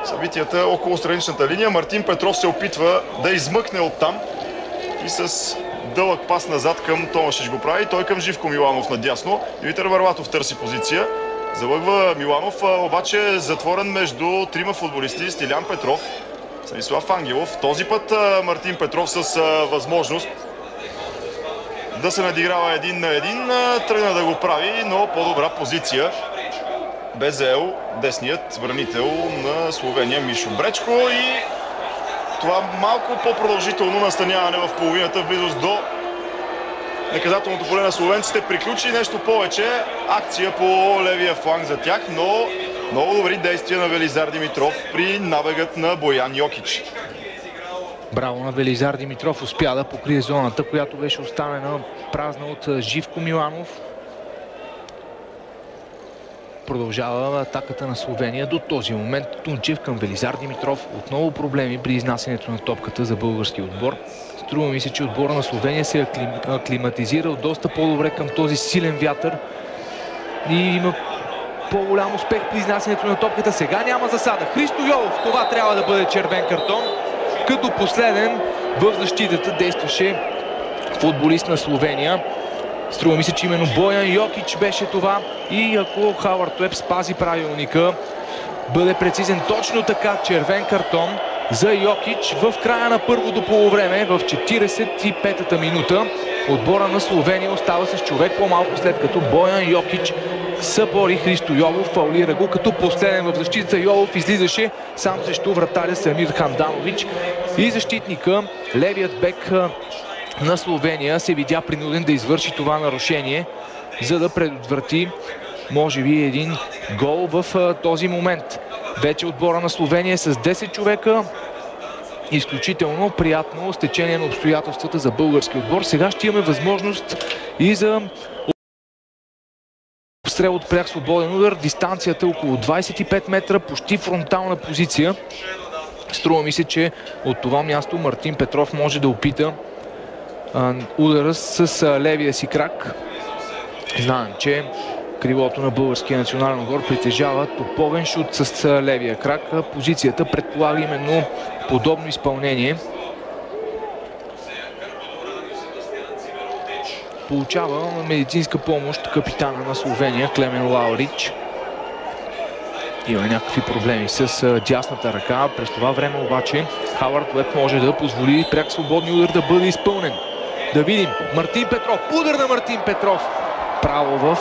събитията около страничната линия. Мартин Петров се опитва да измъкне оттам и с дълъг пас назад към Томашич го прави. Той към Живко Миланов надясно. Димитър Барбатов търси позиция. Залъгва Миланов, обаче е затворен между трима футболисти. Стилян Петров, Станислав Ангелов. Този път Мартин Петров с възможност да се надиграва един на един. Тръгна да го прави, но по-добра позиция бе заел десният бранител на Словения Мишо Бречко и това малко по-продължително настаняване в половината в близост до наказателното поле на словенците приключи. Нещо повече, акция по левия фланг за тях, но много добри действия на Велизар Димитров при набегът на Боян Йокич. Браво на Велизар Димитров, успя да покрие зоната, която беше оставена празна от Живко Миланов. Продължава атаката на Словения до този момент. Тунчев към Велизар Димитров. Отново проблеми при изнасянето на топката за български отбор. Струва ми се, че отбора на Словения се е аклиматизирал доста по-добре към този силен вятър и има по-голям успех при изнасянето на топката. Сега няма засада. Христо Йолов, това трябва да бъде червен картон. Като последен в защитата действаше футболист на Словения. Струва ми се, че именно Боян Йокич беше това и ако Хауърд Уеб спази правилника, бъде прецизен точно така, червен картон за Йокич в края на първото полувреме в 45-та минута. Отбора на Словения остава с човек по-малко, след като Боян Йокич събори Христо Йолов, фаулира го, като последен в защитата. Йолов излизаше сам срещу вратаря Самир Ханданович и защитника, левият бек на Словения, се видя принуден да извърши това нарушение, за да предотврати може би един гол в този момент. Вече отбора на Словения е с 10 човека. Изключително приятно стечение на обстоятелствата за български отбор. Сега ще имаме възможност и за обстрел от пряк свободен удар. Дистанцията около 25 метра, почти фронтална позиция. Струва ми се, че от това място Мартин Петров може да опита удара с левия си крак. Знаем, че крилото на българския национален отбор притежава топовен шут с левия крак. Позицията предполага именно подобно изпълнение. Получава медицинска помощ капитана на Словения Клемен Лаурич. Има някакви проблеми с дясната ръка. През това време обаче Хауърд Уеб може да позволи пряк свободния удар да бъде изпълнен. Да видим Мартин Петров. Удар на Мартин Петров. Право в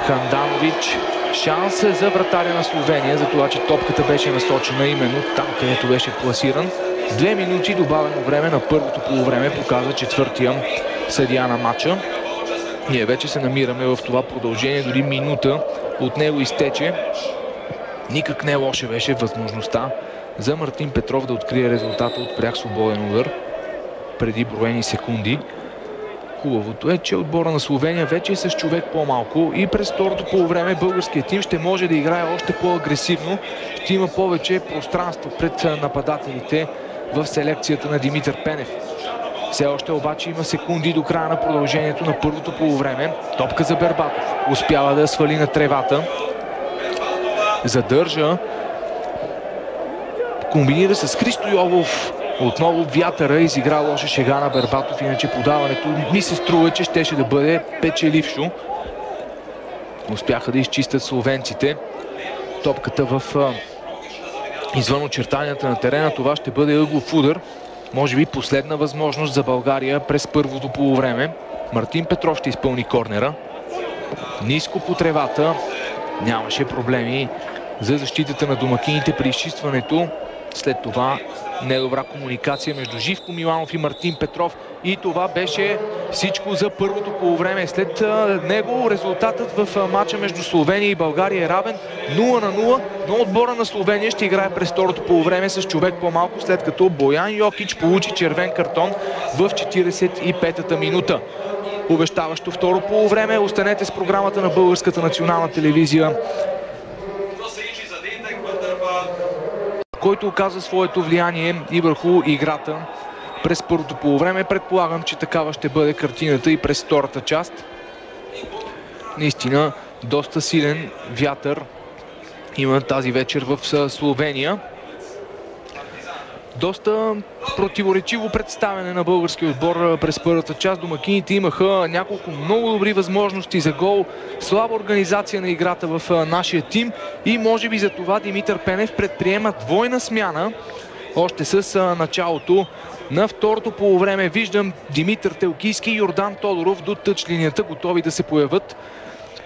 Ханданович. Шанс за вратаря на Словения за това, че топката беше насочена именно там, където беше пласиран. 2 минути добавено време на първото полувреме показва четвъртия съдия на матча. Ние вече се намираме в това продължение, дори минута от него изтече. Никак не лоша беше възможността за Мартин Петров да открие резултата от пряк свободен удар преди броени секунди. Хубавото е, че отбора на Словения вече е с човек по-малко и през второто полувреме българският тим ще може да играе още по-агресивно. Ще има повече пространство пред нападателите в селекцията на Димитър Пенев. Все още обаче има секунди до края на продължението на първото полувреме. Топка за Бербатов. Успява да я свали на тревата. Задържа. Комбинира с Христо Йолов. Отново вятъра изигра лоша шега на Бербатов, иначе подаването ми се струва, че щеше да бъде печелившо. Успяха да изчистят словенците. Топката в извън очертанията на терена. Това ще бъде ъглов удар. Може би последна възможност за България през първото полувреме. Мартин Петров ще изпълни корнера. Ниско по тревата. Нямаше проблеми за защитата на домакините при изчистването. След това недобра комуникация между Живко Миланов и Мартин Петров. И това беше всичко за първото полувреме. След него резултатът в матча между Словения и България е равен 0-0, но отбора на Словения ще играе през второто полувреме с човек по-малко, след като Боян Йокич получи червен картон в 45-та минута. Обещаващо второ полувреме. Останете с програмата на Българската национална телевизия, който оказва своето влияние и върху играта през първото полувреме. Предполагам, че такава ще бъде картината и през втората част. Наистина доста силен вятър има тази вечер в Словения. Доста противоречиво представяне на българския отбор през първата част. Домакините имаха няколко много добри възможности за гол. Слаба организация на играта в нашия тим и може би за това Димитър Пенев предприема двойна смяна още с началото на второто полувреме. Виждам Димитър Телкийски и Йордан Тодоров до тъч линията, готови да се появят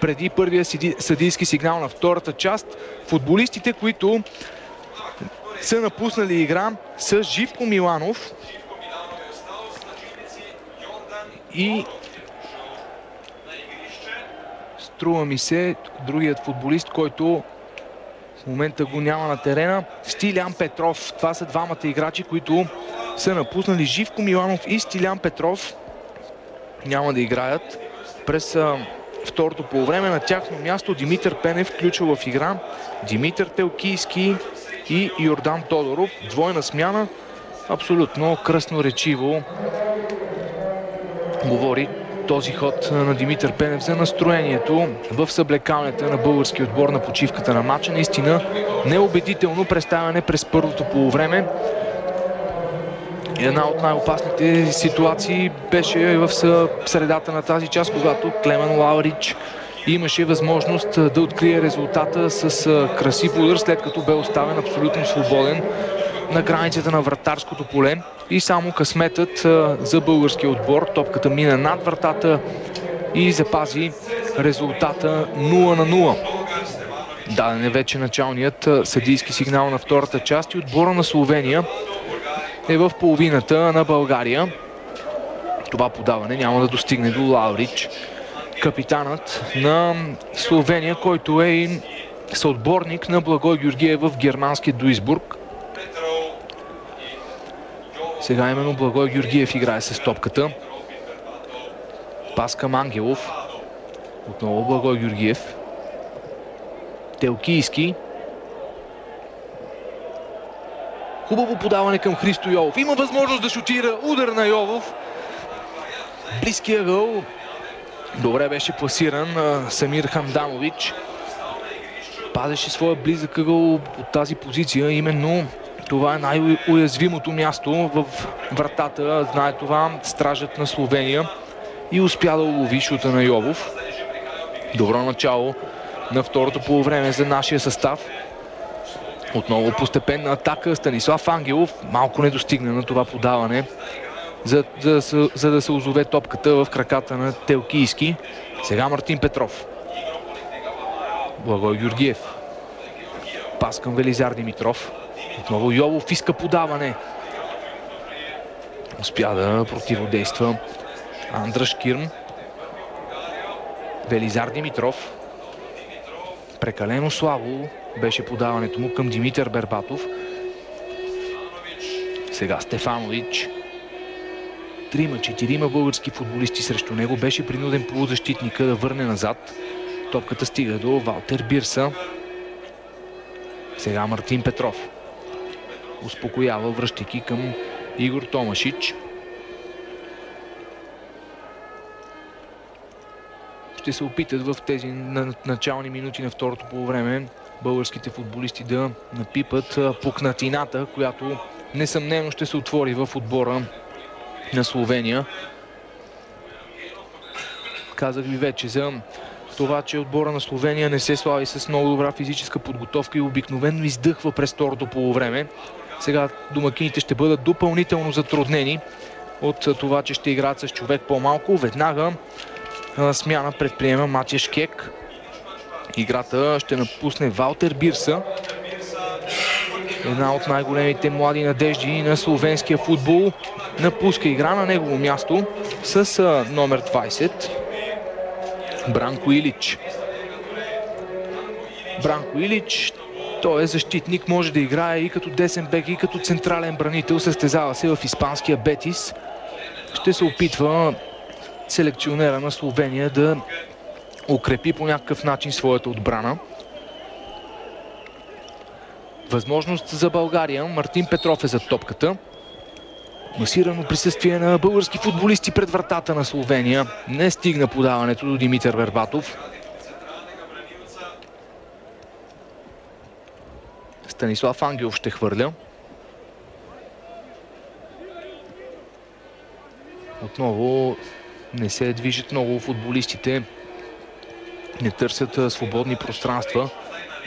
преди първия съдийски сигнал на втората част. Футболистите, които са напуснали игра, с Живко Миланов и струва ми се другият футболист, който в момента го няма на терена, Стилян Петров. Това са двамата играчи, които са напуснали. Живко Миланов и Стилян Петров няма да играят през второто полувреме. На тяхно място Димитър Пенев включва в игра Димитър Телкийски и Йордан Тодоров. Двойна смяна. Абсолютно кръсноречиво говори този ход на Димитър Пенев за настроението в съблекалнята на българския отбор на почивката на матча. Наистина неубедително представяне през първото полувреме. Една от най-опасните ситуации беше в средата на тази част, когато Клемен Лаурич имаше възможност да открие резултата с красив удар, след като бе оставен абсолютно свободен на границата на вратарското поле. И само късметът за българския отбор. Топката мина над вратата и запази резултата 0-0. Даден е вече началният съдийски сигнал на втората част и отбора на Словения е в половината на България. Това подаване няма да достигне до Лаурич, капитанът на Словения, който е и съотборник на Благой Георгиев в германския Дуисбург. Сега именно Благой Георгиев играе с топката. Пас към Ангелов. Отново Благой Георгиев. Телкийски. Хубаво подаване към Христо Йолов. Има възможност да шутира. Удар на Йолов. Близкия гол. Добре беше пласиран Самир Хамданович. Пазеше своя близък ъгъл от тази позиция. Именно това е най-уязвимото място в вратата. Знае това стражът на Словения. И успя да улови шута на Йолов. Добро начало на второто полувреме за нашия състав. Отново постепенна атака. Станислав Ангелов малко не достигна на това подаване, за да се озове топката в краката на Телкийски. Сега Мартин Петров. Благой Георгиев. Пас към Велизар Димитров. Отново Йолов иска подаване. Успя да противодейства Андраш Кирм. Велизар Димитров. Прекалено слабо беше подаването му към Димитър Бербатов. Сега Стефанович. 3-4 български футболисти срещу него. Беше принуден полузащитника да върне назад. Топката стига до Валтер Бирса. Сега Мартин Петров. Успокоява, връщайки към Игор Томашич. Ще се опитат в тези начални минути на второто полувреме българските футболисти да напипат пукнатината, която несъмнено ще се отвори в отбора на Словения. Казах ви вече за това, че отбора на Словения не се слави с много добра физическа подготовка и обикновено издъхва през второто полувреме. Сега домакините ще бъдат допълнително затруднени от това, че ще играят с човек по-малко. Веднага смяна предприема Матиаш Кек. Играта ще напусне Валтер Бирса. Една от най-големите млади надежди на словенския футбол. Напуска игра на негово място с номер 20. Бранко Илич. Бранко Илич, той е защитник, може да играе и като десен бек, и като централен бранител. Състезава се в испанския Бетис. Ще се опитва селекционера на Словения да укрепи по някакъв начин своята отбрана. Възможност за България. Мартин Петров е за топката. Масирано присъствие на български футболисти пред вратата на Словения. Не стигна подаването до Димитър Бербатов. Станислав Ангелов ще хвърля. Отново не се движат много футболистите. Не търсят свободни пространства.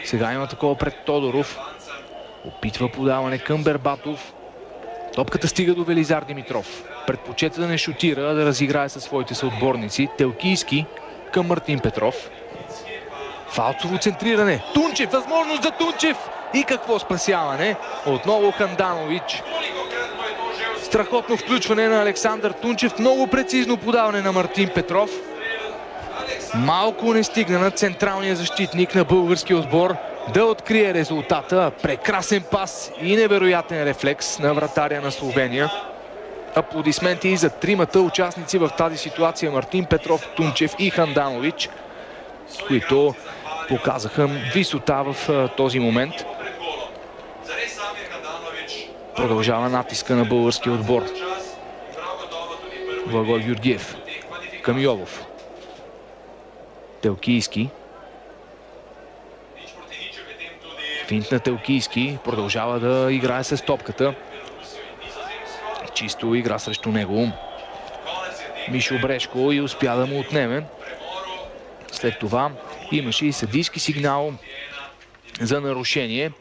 Сега има такова пред Тодоров. Опитва подаване към Бербатов. Топката стига до Велизар Димитров. Предпочета да не шутира, да разиграе със своите съотборници. Телкийски към Мартин Петров. Фалцово центриране. Тунчев, възможност за Тунчев. И какво спасяване. Отново Ханданович. Страхотно включване на Александър Тунчев. Много прецизно подаване на Мартин Петров. Малко не стигна на централния защитник на българския отбор да открие резултата. Прекрасен пас и невероятен рефлекс на вратаря на Словения. Аплодисменти и за тримата участници в тази ситуация: Мартин Петров, Тунчев и Ханданович, които показаха висота в този момент. Продължава натиска на българския отбор. Благой Георгиев към Йолов. Телкийски. Финт на Телкийски. Продължава да играе с топката. чисто игра срещу него. Мишо Брешко и успя да му отнеме. След това имаше и съдийски сигнал за нарушение.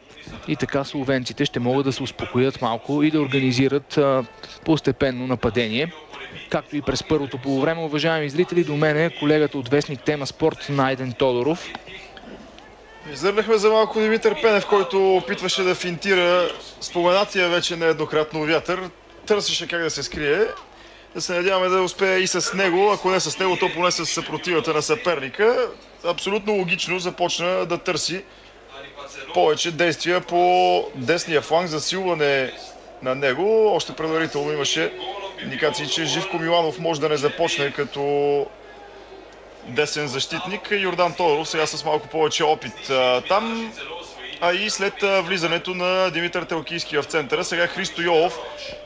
И така словенците ще могат да се успокоят малко и да организират постепенно нападение. Както и през първото полувреме, уважаеми зрители, до мен е колегата от вестник Тема Спорт Найден Тодоров. Изърнахме за малко Димитър Пенев, който опитваше да финтира споменатия вече нееднократно Вятър. Търсеше как да се скрие. Да се надяваме да успее и с него, ако не с него, то поне с съпротивата на съперника. Абсолютно логично започна да търси повече действия по десния фланг, засилване на него. Още предварително имаше индикации, че Живко Миланов може да не започне като десен защитник. Йордан Тодоров сега с малко повече опит там. А и след влизането на Димитър Телкийски в центъра, сега Христо Йолов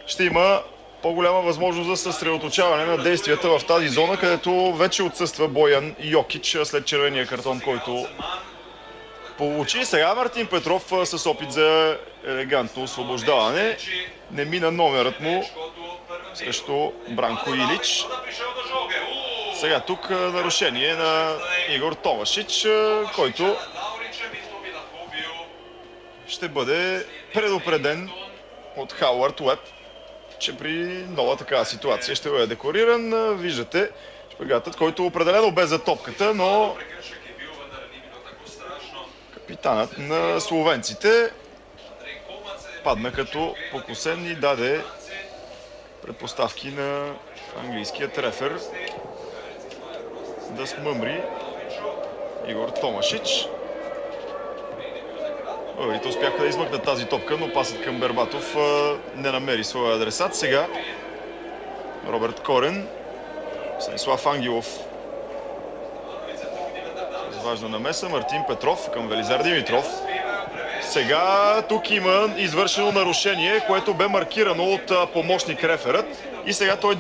ще има по-голяма възможност за съсредоточаване на действията в тази зона, където вече отсъства Боян Йокич след червения картон, който получи. Сега Мартин Петров с опит за елегантно освобождаване. Не мина номерът му срещу Бранко Илич. Сега тук нарушение на Игор Томашич, който ще бъде предупреден от Хауърд Уеб, че при нова такава ситуация ще бъде декориран. Виждате шпагатът, който определено бе за топката, но капитанът на словенците падна като покосен и даде предпоставки на английският рефер да смъмри Игор Томашич. Българите успяха да измъкнат тази топка, но пасът към Бербатов не намери своя адресат. Сега Роберт Корен, Станислав Ангелов. Важна намеса. Мартин Петров към Велизар Димитров. Сега тук има извършено нарушение, което бе маркирано от помощник реферът. И сега той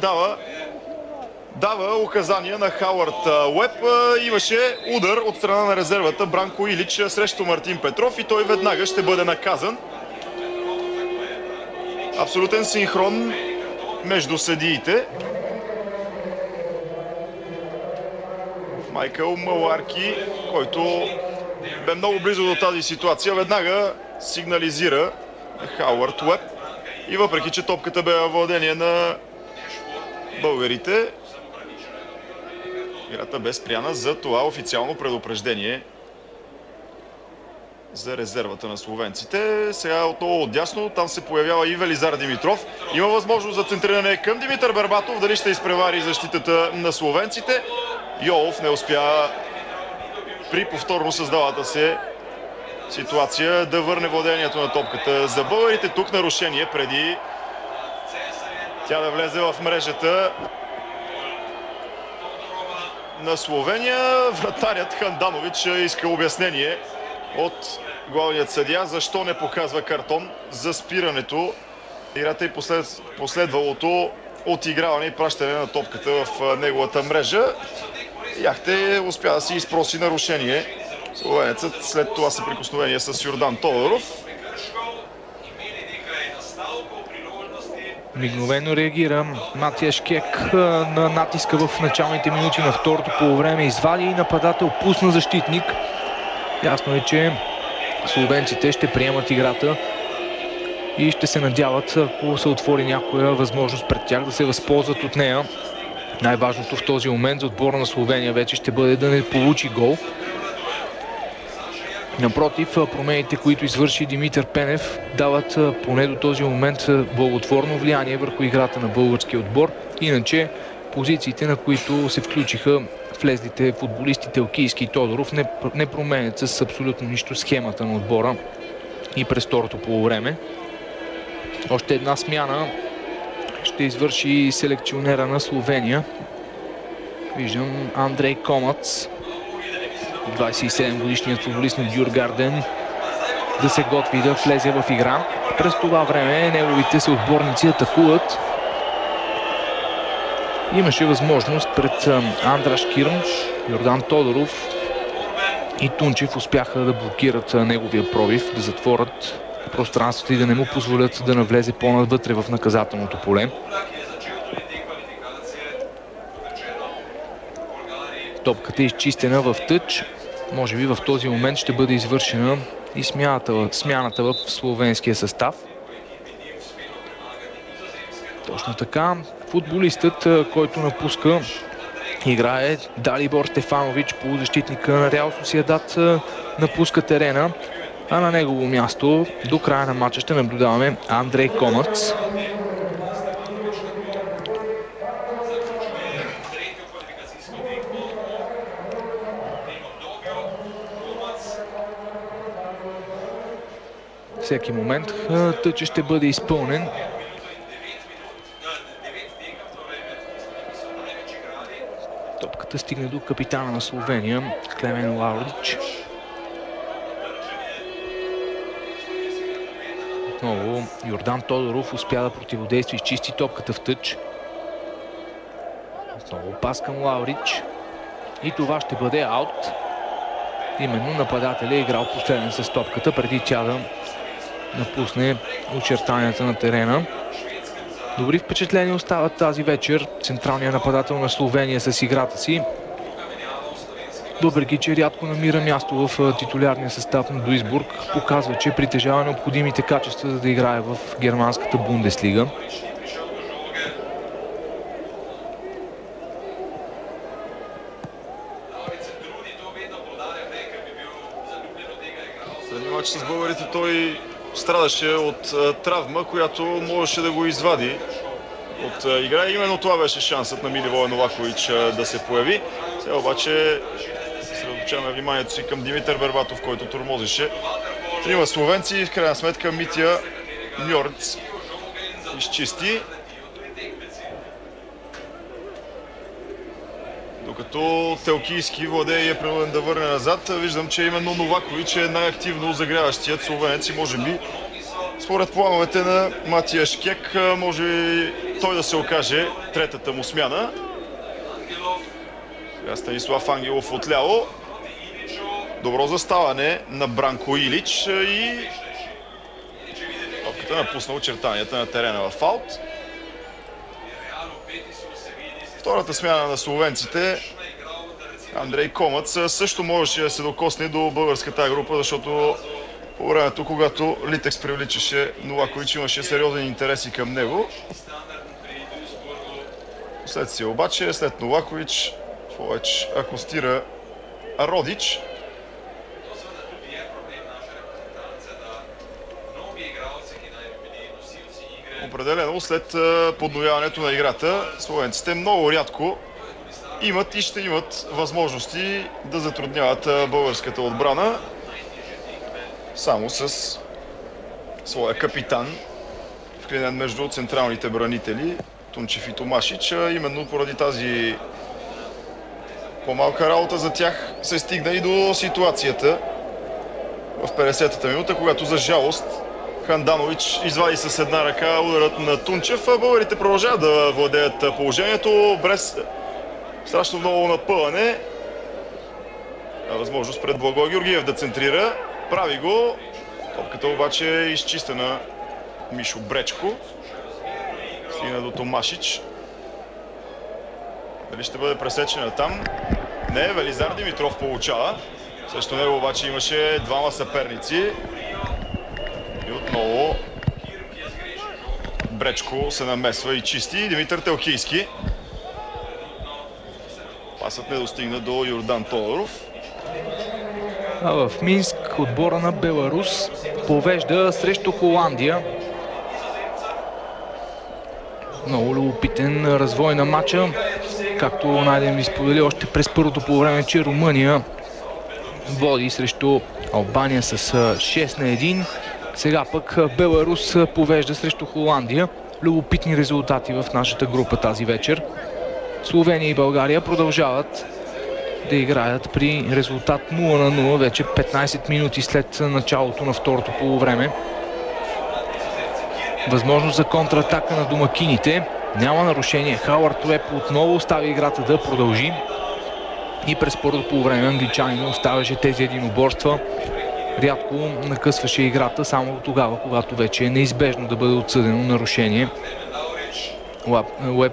дава указания на Хауърд Уеб. Имаше удар от страна на резервата Бранко Илич срещу Мартин Петров и той веднага ще бъде наказан. Абсолютен синхрон между съдиите. Майкъл Маларки, който бе много близо до тази ситуация, веднага сигнализира Хауърд Уеб. И въпреки че топката бе във владение на българите, играта бе спряна, за това официално предупреждение за резервата на словенците. Сега отново отдясно, там се появява и Велизар Димитров. Има възможност за центриране към Димитър Бербатов. Дали ще изпревари защитата на словенците? Йолов не успя при повторно създалата се ситуация да върне владението на топката за българите. Тук нарушение преди тя да влезе в мрежата на Словения. Вратарят Ханданович иска обяснение от главният съдия защо не показва картон за спирането. Играта и последвалото отиграване и пращане на топката в неговата мрежа. Яхте успя да си изпроси нарушение. Словенецът след това съприкосновение с Йордан Тодоров. Мигновено реагира Матиаш Кек на натиска в началните минути на второто полувреме. Извади и нападател, пусна защитник. Ясно е, че словенците ще приемат играта и ще се надяват, ако се отвори някоя възможност пред тях, да се възползват от нея. Най-важното в този момент за отбора на Словения вече ще бъде да не получи гол. Напротив, промените, които извърши Димитър Пенев, дават поне до този момент благотворно влияние върху играта на българския отбор. Иначе позициите, на които се включиха влезлите футболисти Телкийски и Тодоров, не променят с абсолютно нищо схемата на отбора и през второто полувреме. Още една смяна ще извърши селекционера на Словения. Виждам Андрей Комац, 27-годишният футболист на Дюргарден, да се готви да влезе в игра. През това време неговите съотборници атакуват. Имаше възможност пред Андраш Кирнш, Йордан Тодоров и Тунчев успяха да блокират неговия пробив, да затворят пространството и да не му позволят да навлезе по-навътре в наказателното поле. Топката е изчистена в тъч. Може би в този момент ще бъде извършена и смяната в словенския състав. Точно така. Футболистът, който напуска, играе Далибор Стефанович, полузащитника на Реал Сосиедад, напуска терена, а на негово място до края на матча ще наблюдаваме Андрей Комац. Всеки момент тъчът ще бъде изпълнен. Топката стигне до капитана на Словения, Клемен Лаурич. Отново Йордан Тодоров успя да противодейства и изчисти топката в тъч. Отново пас към Лаурич. И това ще бъде аут. Именно нападателя е играл последен с топката, преди тя да напусне очертанията на терена. Добри впечатления остават тази вечер централният нападател на Словения с играта си. Въпреки че рядко намира място в титулярния състав на Дуисбург, показва, че притежава необходимите качества, за да играе в германската Бундеслига. Следния матч с българите той страдаше от травма, която можеше да го извади от игра. Именно това беше шансът на Миливоя Новакович да се появи. Сега обаче съсредоточаваме вниманието си към Димитър Бербатов, който тормозеше трима словенци и в крайна сметка Митя Мьорц изчисти. Докато Телкийски владее и е принуден да върне назад, виждам, че именно Новакович е най-активно загряващият словенец и може би според плановете на Матия Шкек може той да се окаже третата му смяна. Сега Станислав Ангелов отляво. Добро заставане на Бранко Илич и топката напусна очертанията на терена в аут. Втората смяна на словенците, Андрей Комац, също можеше да се докосне до българската група, защото по времето, когато Литекс привличаше Новакович, имаше сериозен интерес и към него. След си обаче, след Новакович, повече акостира Родич. Определено след подновяването на играта, словенците много рядко имат и ще имат възможности да затрудняват българската отбрана само с своя капитан, вклинен между централните бранители Тунчев и Томашич. Именно поради тази по-малка работа за тях се стигна и до ситуацията в 50-та минута, когато за жалост Ханданович извади с една ръка ударът на Тунчев. Българите продължават да владеят положението. Брест страшно много напъване. Възможност пред Благой Георгиев да центрира. Прави го. Топката обаче е изчистена Мишо Бречко. Стигна до Томашич. Дали ще бъде пресечена там? Не, Велизар Димитров получава. Срещу него обаче имаше двама съперници. И отново Бречко се намесва и чисти. Димитър Телкийски. Пасът не достигна до Йордан Тодоров. А в Минск отбора на Беларус повежда срещу Холандия. Много любопитен развой на матча. Както Найден ви сподели още през първото полувреме, че Румъния води срещу Албания с 6-1. Сега пък Беларус повежда срещу Холандия. Любопитни резултати в нашата група тази вечер. Словения и България продължават да играят при резултат 0-0 вече 15 минути след началото на второто полувреме. Възможност за контратака на домакините. Няма нарушение. Хауърд Уеб отново остави играта да продължи. И през първото полувреме англичанин оставяше тези единоборства рядко накъсваше играта, само тогава, когато вече е неизбежно да бъде отсъдено нарушение. Уеб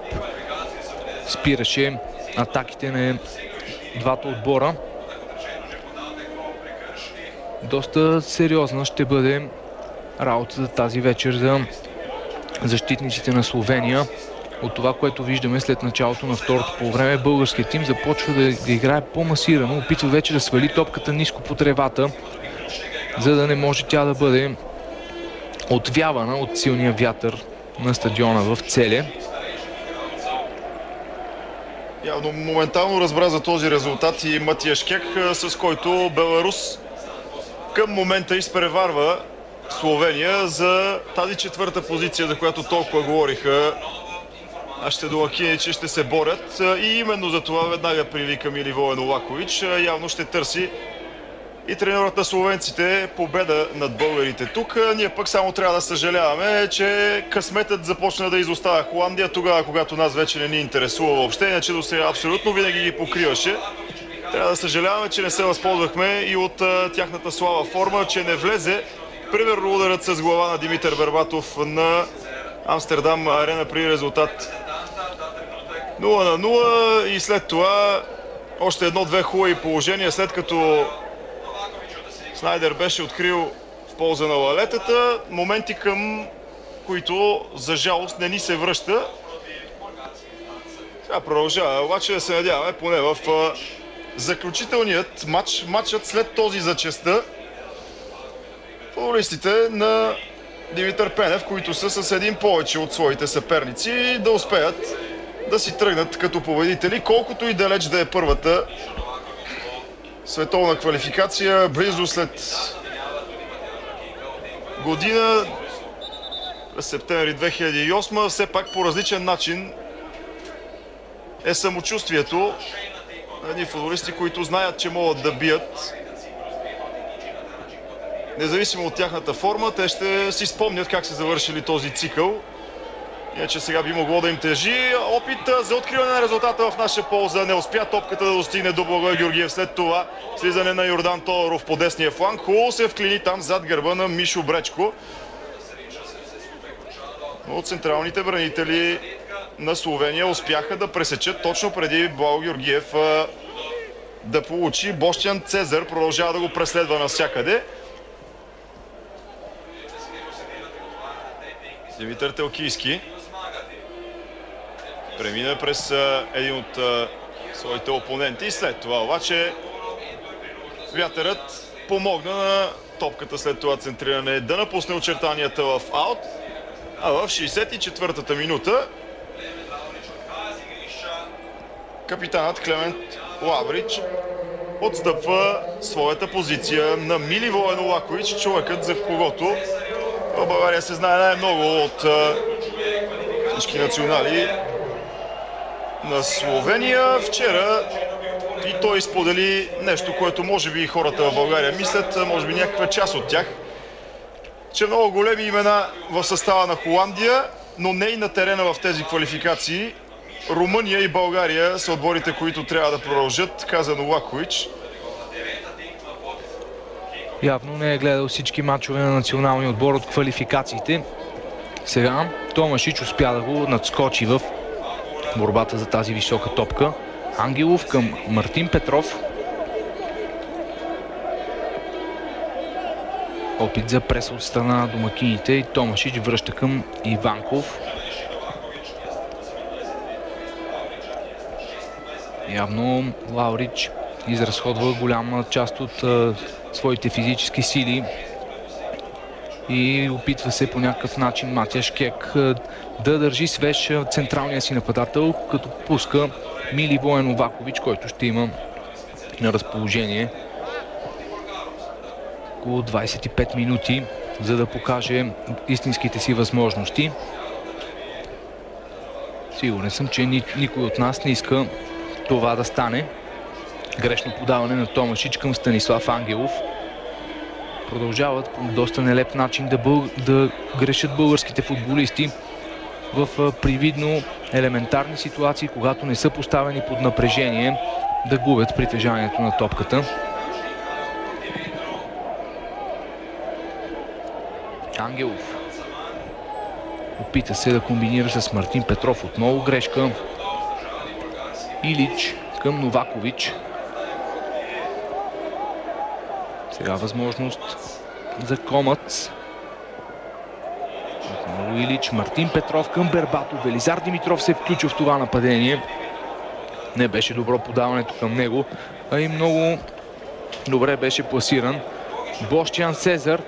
спираше атаките на двата отбора. Доста сериозна ще бъде работата тази вечер за защитниците на Словения. От това, което виждаме след началото на второто полувреме, българският тим започва да играе по-масирано, опитва вече да свали топката ниско по тревата, за да не може тя да бъде отвявана от силния вятър на стадиона в Целе. Явно моментално разбра за този резултат и Матиаш Кек, с който Беларус към момента изпреварва Словения за тази четвърта позиция, за която толкова говориха нашите домакини, че ще се борят. И именно за това веднага привика Миливоje Новакович. Явно ще търси и тренерът на словенците победа над българите тук. Ние пък само трябва да съжаляваме, че късметът започна да изостава Холандия тогава, когато нас вече не ни интересува въобще, иначе до сега абсолютно винаги ги покриваше. Трябва да съжаляваме, че не се възползвахме и от тяхната слаба форма, че не влезе примерно ударът с глава на Димитър Бербатов на Амстердам арена при резултат 0-0 и след това още едно-две хубави положения, след като Снайдер беше открил в полза на лалетата, моменти към които за жалост не ни се връща. Сега продължава, обаче да се надяваме поне в заключителният матчът след този за честта, футболистите на Димитър Пенев, които са с един повече от своите съперници, да успеят да си тръгнат като победители, колкото и далеч да е първата световна квалификация, близо след година, през септември 2008, все пак по различен начин е самочувствието на едни футболисти, които знаят, че могат да бият. Независимо от тяхната форма, те ще си спомнят как са завършили този цикъл. Иначе сега би могло да им тежи. Опит за откриване на резултата в наша полза. Не успя топката да достигне до Благой Георгиев. След това слизане на Йордан Тодоров по десния фланг. Хубаво се вклини там зад гърба на Мишо Бречко. Но централните бранители на Словения успяха да пресечат точно преди Благо Георгиев да получи. Бощян Цезар продължава да го преследва навсякъде. Димитър Телкийски премина през един от своите опоненти. След това обаче вятърът помогна на топката след това центриране да напусне очертанията в аут. А в 64-та минута капитанът Клемент Лаврич отстъпва своята позиция на Миливоje Новакович, човекът за когото в България се знае най-много от всички национали на Словения. Вчера и той сподели нещо, което може би и хората в България мислят, може би някаква част от тях, че много големи имена в състава на Холандия, но не и на терена в тези квалификации. Румъния и България са отборите, които трябва да продължат, каза Новакович. Явно не е гледал всички мачове на националния отбор от квалификациите. Сега Томашич успя да го надскочи в борбата за тази висока топка. Ангелов към Мартин Петров. Опит за прес от страна на домакините и Томашич връща към Иванков. Явно Лаврич изразходва голяма част от своите физически сили и опитва се по някакъв начин Матиаш Кек да държи свеж централния си нападател, като пуска Миливоje Новакович, който ще има на разположение около 25 минути, за да покаже истинските си възможности. Сигурен съм, че никой от нас не иска това да стане. Грешно подаване на Томашич към Станислав Ангелов. Продължават по доста нелеп начин да грешат българските футболисти в привидно елементарни ситуации, когато не са поставени под напрежение, да губят притежанието на топката. Ангелов опита се да комбинира с Мартин Петров. Отново грешка. Илич към Новакович. Сега възможност за Комац. Отново Илич, Мартин Петров към Бербатов. Велизар Димитров се включи в това нападение. Не беше добро подаването към него, а и много добре беше пласиран. Бощян Сезар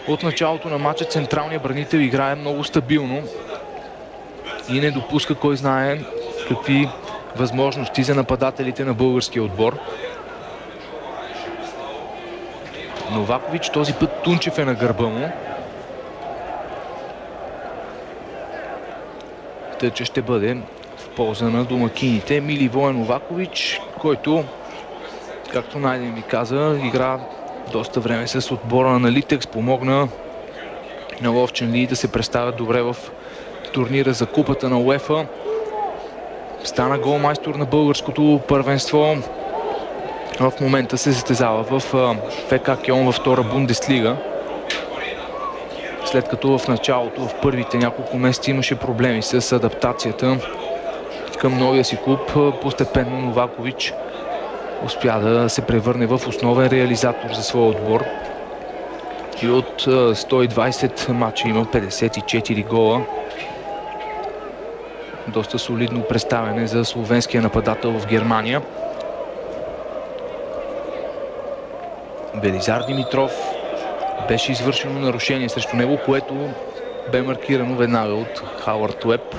от началото на матча централният бранител играе много стабилно и не допуска кой знае какви възможности за нападателите на българския отбор. Новакович, този път Тунчев е на гърба му. Тъча ще бъде в полза на домакините. Миливой Новакович, който, както Найден ви каза, игра доста време с отбора на Литекс. Помогна на Ловченли да се представят добре в турнира за купата на УЕФА. Стана голмайстор на българското първенство. В момента се състезава в ФК Кьолн във втора Бундеслига. След като в началото, в първите няколко месеца имаше проблеми с адаптацията към новия си клуб, постепенно Новакович успя да се превърне в основен реализатор за своя отбор. И от 120 мача има 54 гола. Доста солидно представяне за словенския нападател в Германия. Велизар Димитров, беше извършено нарушение срещу него, което бе маркирано веднага от Хауърд Уеб.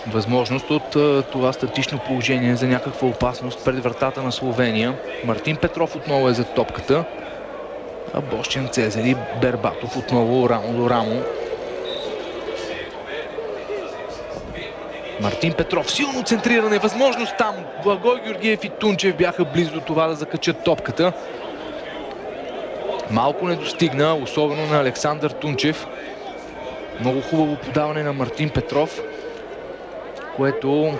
Възможност от това статично положение за някаква опасност пред вратата на Словения. Мартин Петров отново е за топката, а Бощян Цезар и Бербатов отново рамо до рамо. Мартин Петров, силно центриране, възможност там. Благой Георгиев и Тунчев бяха близо до това да закачат топката. Малко не достигна, особено на Александър Тунчев. Много хубаво подаване на Мартин Петров, което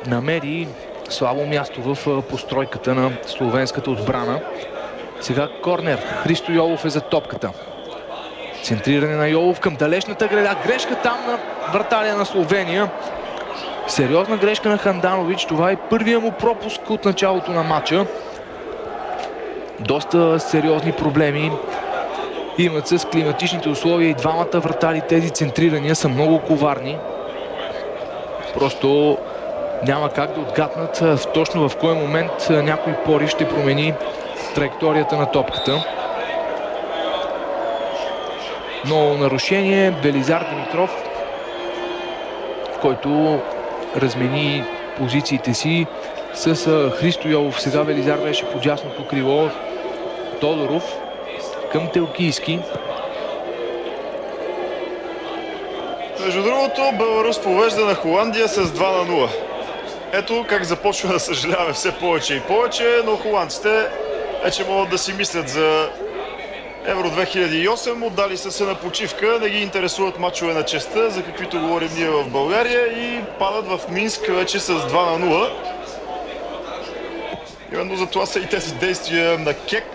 намери слабо място в постройката на словенската отбрана. Сега корнер. Христо Йолов е за топката. Центриране на Йолов към далечната града. Грешка там на вратаря на Словения. Сериозна грешка на Ханданович. Това е първият му пропуск от началото на матча. Доста сериозни проблеми имат с климатичните условия и двамата вратари. Тези центрирания са много коварни. Просто няма как да отгаднат точно в кой момент някой порив ще промени траекторията на топката. Ново нарушение. Велизар Димитров, който размени позициите си с Христо Йолов. Сега Велизар беше по дясното крило. Тодоров към Телкийски. Между другото, Беларус повежда на Холандия с 2-0. Ето как започва да съжаляваме все повече и повече, но холандците вече могат да си мислят за Евро 2008, отдали са се на почивка, не ги интересуват мачове на честа, за каквито говорим ние в България, и падат в Минск вече с 2-0. Именно за това са и тези действия на Кек.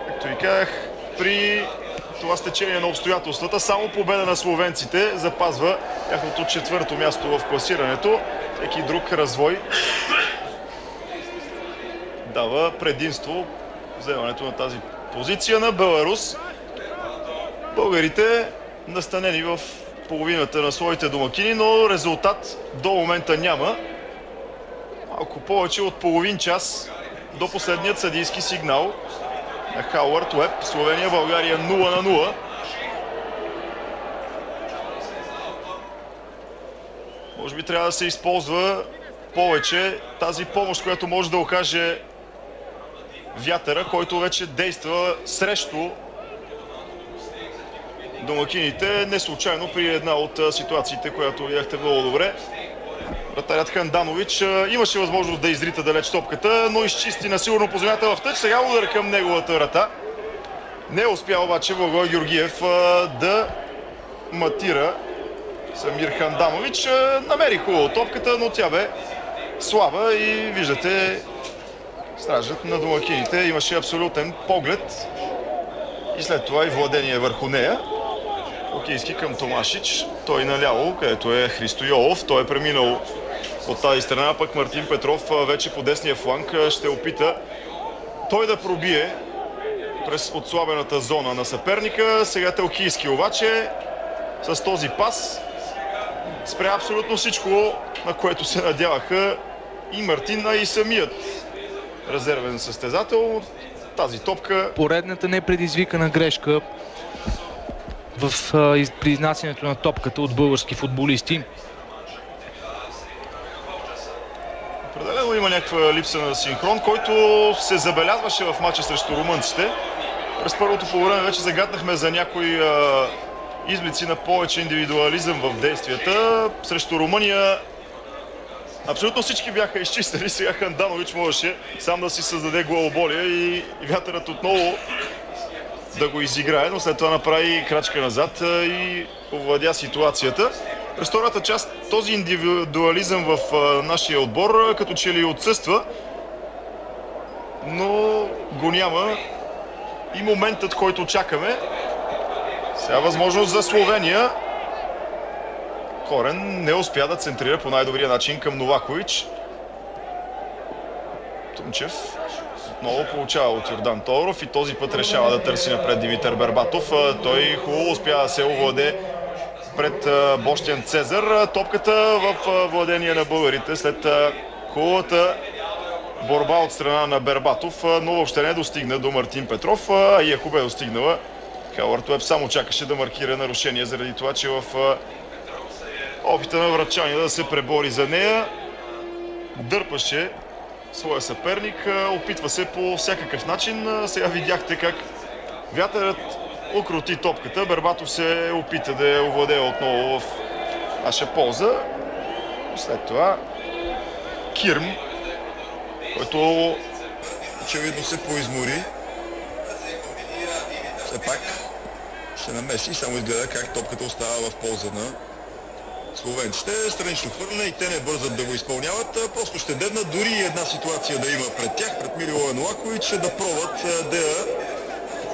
Както ви казах, при това стечение на обстоятелствата, само победа на словенците запазва тяхното четвърто място в класирането. Всеки друг развой дава предимство вземането на тази позиция на Беларус. Българите настанени в половината на своите домакини, но резултат до момента няма. Малко повече от половин час до последният съдийски сигнал на Хауърд Уеб. Словения-България 0-0. Може би трябва да се използва повече тази помощ, която може да окаже вятъра, който вече действа срещу домакините. Не случайно при една от ситуациите, която видяхте много добре. Вратарят Ханданович имаше възможност да изрита далеч топката, но изчисти насилно по земята в тъч. Сега удар към неговата врата. Не успя обаче Благой Георгиев да матира Самир Ханданович. Намери хубаво топката, но тя бе слаба и виждате Стражът на домакините имаше абсолютен поглед и след това и владение върху нея. Лукийски към Томашич, той наляво, където е Христо Йолов. Той е преминал от тази страна, пък Мартин Петров вече по десния фланг ще опита той да пробие през отслабената зона на съперника. Сега Телкийски обаче с този пас спря абсолютно всичко, на което се надяваха и Мартин, а и самият резервен състезател. Тази топка... Поредната непредизвикана грешка при изнасянето на топката от български футболисти. Определено има някаква липса на синхрон, който се забелязваше в мача срещу румънците. През първото полувреме вече загаднахме за някои изблици на повече индивидуализъм в действията. Срещу Румъния абсолютно всички бяха изчистени. Сега Ханданович можеше сам да си създаде главоболие и Вятърът отново да го изиграе, но след това направи крачка назад и овладя ситуацията. През втората част този индивидуализъм в нашия отбор като че ли отсъства, но го няма и моментът, който чакаме. Сега възможност за Словения. Корен не успя да центрира по най-добрия начин към Новакович. Тунчев отново получава от Йордан Тодоров и този път решава да търси напред Димитър Бербатов. Той хубаво успя да се овладе пред Бощян Цезар. Топката в владение на българите след хубавата борба от страна на Бербатов, но въобще не достигна до Мартин Петров, а и ако бе достигнала, Хауърд Уеб само чакаше да маркира нарушение заради това, че в опита на врачания да се пребори за нея, дърпаше своя съперник, опитва се по всякакъв начин. Сега видяхте как Вятърът укрути топката, Бербатов се опита да я овладее отново в наша полза. След това Кирм, който очевидно се поизмори, все пак се намеси и само изгледа как топката остава в полза на словенците. Странично хвърляне и те не бързат да го изпълняват, просто ще деднат дори една ситуация да има пред тях, пред Милоен Лакович, да пробват да я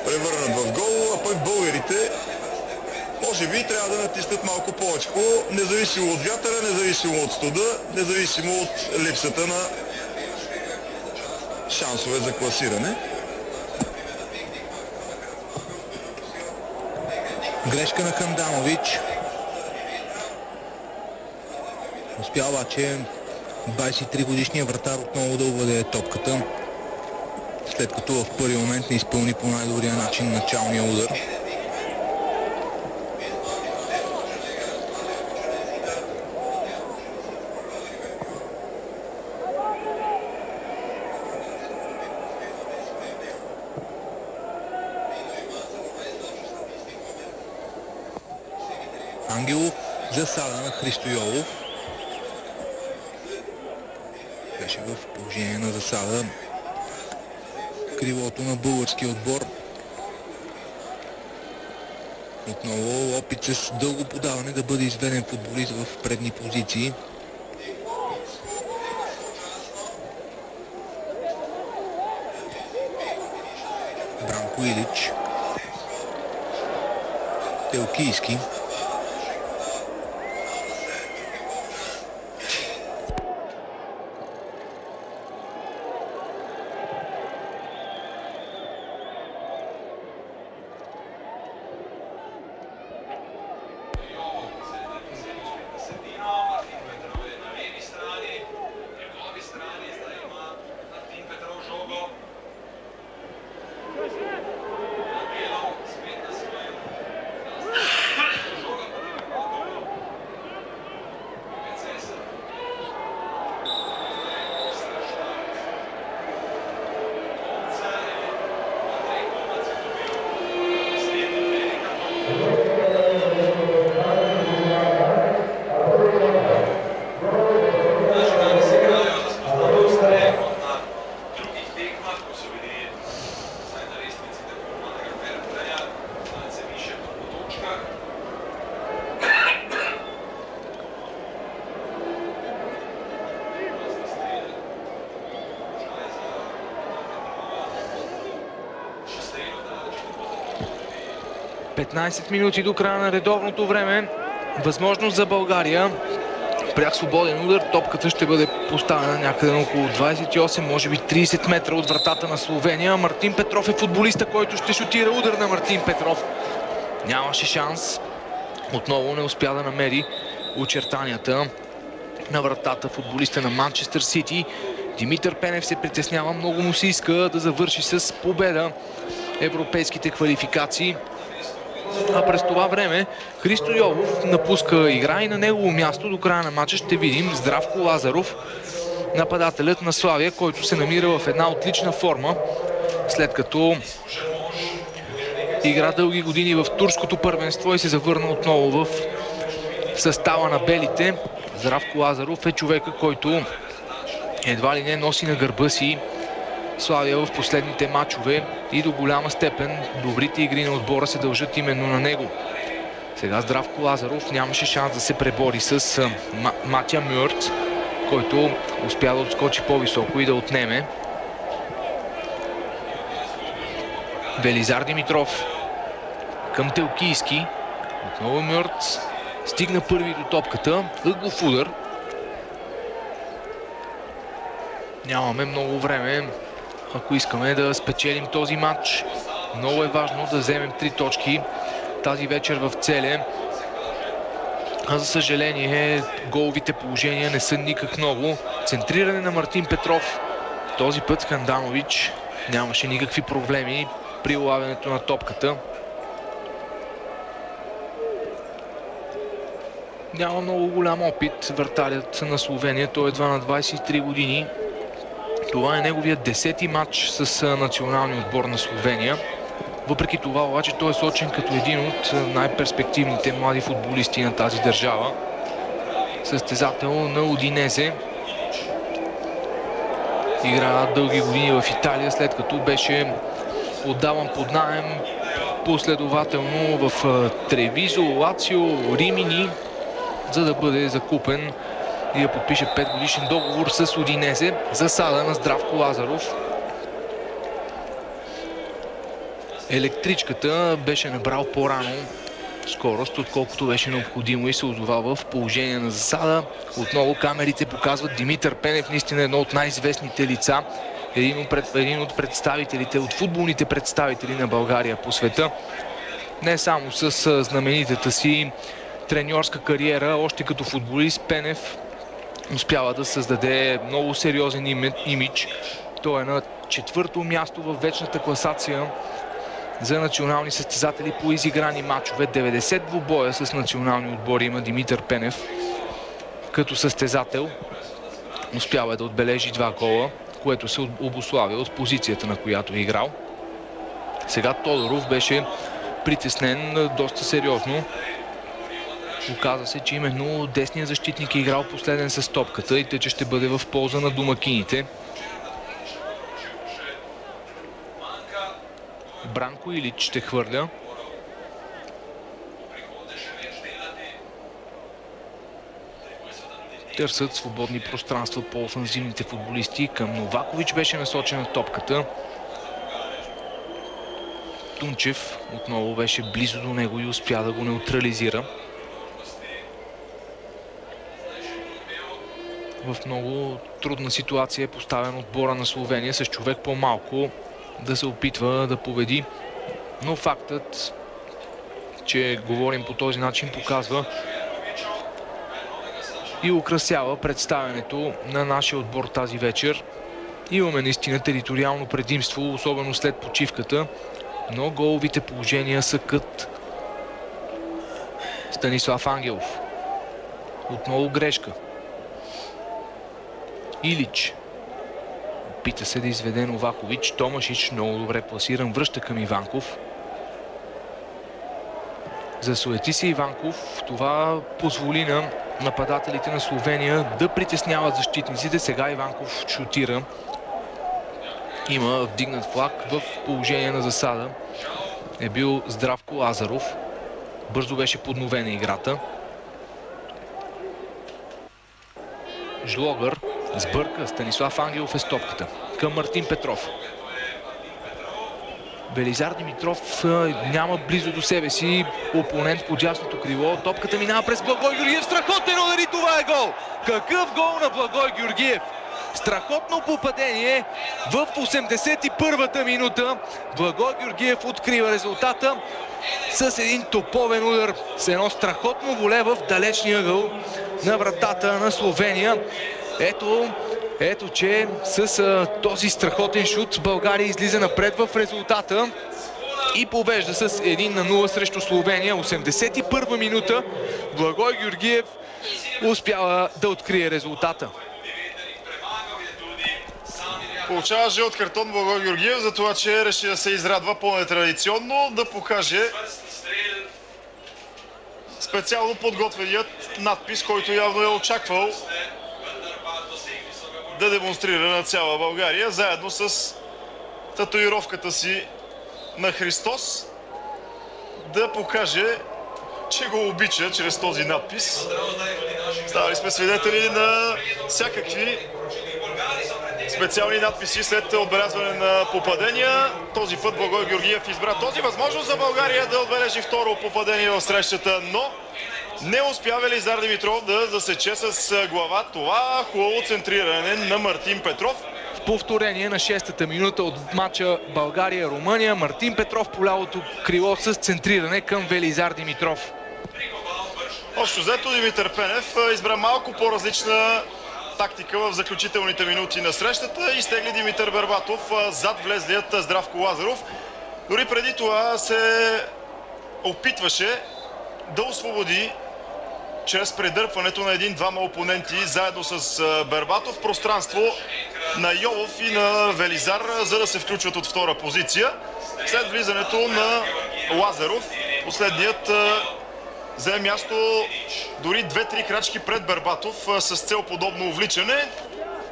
превърнат в гол, а пък българите може би трябва да натиснат малко повече, независимо от вятъра, независимо от студа, независимо от липсата на шансове за класиране. Грешка на Ханданович. Успя обаче 23-годишния вратар отново да овладее топката, след като в първи момент не изпълни по най-добрия начин началния удар. Ангелов засада на Христо Йолов. Беше в положение на засада крилото на българския отбор. Отново опит с дълго подаване да бъде изведен футболист в предни позиции. Бранко Илич. Телкийски. 15 минути до края на редовното време. Възможност за България. Пряк свободен удар. Топката ще бъде поставена някъде на около 28, може би 30 метра от вратата на Словения. Мартин Петров е футболиста, който ще шутира. Удар на Мартин Петров. Нямаше шанс. Отново не успя да намери очертанията на вратата футболиста на Манчестър Сити. Димитър Пенев се притеснява. Много му се иска да завърши с победа европейските квалификации. А през това време Христо Йовов напуска игра и на негово място до края на матча ще видим Здравко Лазаров, нападателят на Славия, който се намира в една отлична форма, след като игра дълги години в турското първенство и се завърна отново в състава на белите. Здравко Лазаров е човека, който едва ли не носи на гърба си Славия в последните матчове и до голяма степен добрите игри на отбора се дължат именно на него. Сега Здравко Лазаров нямаше шанс да се пребори с Матя Мюрт, който успя да отскочи по-високо и да отнеме. Велизар Димитров към Телкийски. Отново Мюрт стигна първи до топката. Ъглов удар. Нямаме много време, ако искаме да спечелим този матч. Много е важно да вземем 3 точки тази вечер в Целе. А за съжаление головите положения не са никак много. Центриране на Мартин Петров. Този път Ханданович нямаше никакви проблеми при улавянето на топката. Няма много голям опит вратарят на Словения. Той едва на 23 години. Това е неговият 10-ти матч с националния отбор на Словения. Въпреки това обаче той е сочен като един от най-перспективните млади футболисти на тази държава. Състезател на Удинезе. Игра дълги години в Италия, след като беше отдаван под наем последователно в Тревизо, Лацио, Римини, за да бъде закупен и да подпише 5-годишен договор с Удинезе. Засада на Здравко Лазаров. Електричката беше набрал по-рано скорост, отколкото беше необходимо и се озовал в положение на засада. Отново камерите показват Димитър Пенев, наистина едно от най-известните лица. Един от представителите, от футболните представители на България по света. Не само с знаменитата си треньорска кариера, още като футболист Пенев успява да създаде много сериозен имидж. Той е на 4-то място в вечната класация за национални състезатели по изиграни матчове. 90 двубоя с национални отбори има Димитър Пенев като състезател. Успява да отбележи 2 гола, което се обуславя от позицията, на която е играл. Сега Тодоров беше притеснен доста сериозно. Оказа се, че именно десният защитник е играл последен с топката и тъй, че ще бъде в полза на домакините. Бранко Илич ще хвърля. Търсят свободни пространства по офанзивните футболисти. Към Новакович беше насочена топката. Тунчев отново беше близо до него и успя да го неутрализира. В много трудна ситуация е поставен отбора на Словения с човек по-малко да се опитва да победи. Но фактът, че говорим по този начин, показва и украсява представянето на нашия отбор тази вечер. Имаме наистина териториално предимство, особено след почивката, но головите положения са кът. Станислав Ангелов. Отново грешка. Илич. Опита се да изведе Новакович. Томашич много добре пласиран. Връща към Иванков. Засуети се Иванков. Това позволи на нападателите на Словения да притесняват защитниците. Сега Иванков шутира. Има вдигнат флаг. В положение на засада е бил Здравко Лазаров. Бързо беше подновена играта. Жлогър сбърка. Станислав Ангелов е с топката към Мартин Петров. Велизар Димитров няма близо до себе си опонент по дясното крило. Топката минава през Благой Георгиев. Страхотен удар и това е гол! Какъв гол на Благой Георгиев! Страхотно попадение в 81-та минута. Благой Георгиев открива резултата с един топовен удар, с едно страхотно воле в далечния ъгъл на вратата на Словения. Ето, че с този страхотен шут България излиза напред в резултата и побежда с 1-0 срещу Словения. 81-та минута. Благой Георгиев успява да открие резултата. Получава жълт картон Благой Георгиев за това, че реши да се израдва по-нетрадиционно, да покаже специално подготвеният надпис, който явно е очаквал да демонстрира на цяла България, заедно с татуировката си на Христос, да покаже, че го обича чрез този надпис. Ставали сме свидетели на всякакви специални надписи след отбелязване на попадения. Този път Благой Георгиев избра този възможност за България да отбележи второ попадение в срещата, но не успя Велизар Димитров да засече с глава това хубаво центриране на Мартин Петров. В повторение на 6-та минута от матча България-Румъния, Мартин Петров по лявото крило с центриране към Велизар Димитров. Общо взето Димитър Пенев избра малко по-различна тактика в заключителните минути на срещата. Изтегли Димитър Бербатов зад влезлият Здравко Лазаров. Дори преди това се опитваше да освободи чрез предърпването на един-двама опоненти заедно с Бербатов пространство на Йолов и на Велизар, за да се включват от втора позиция. След влизането на Лазаров, последният взе място дори 2-3 крачки пред Бербатов с цел подобно увличане.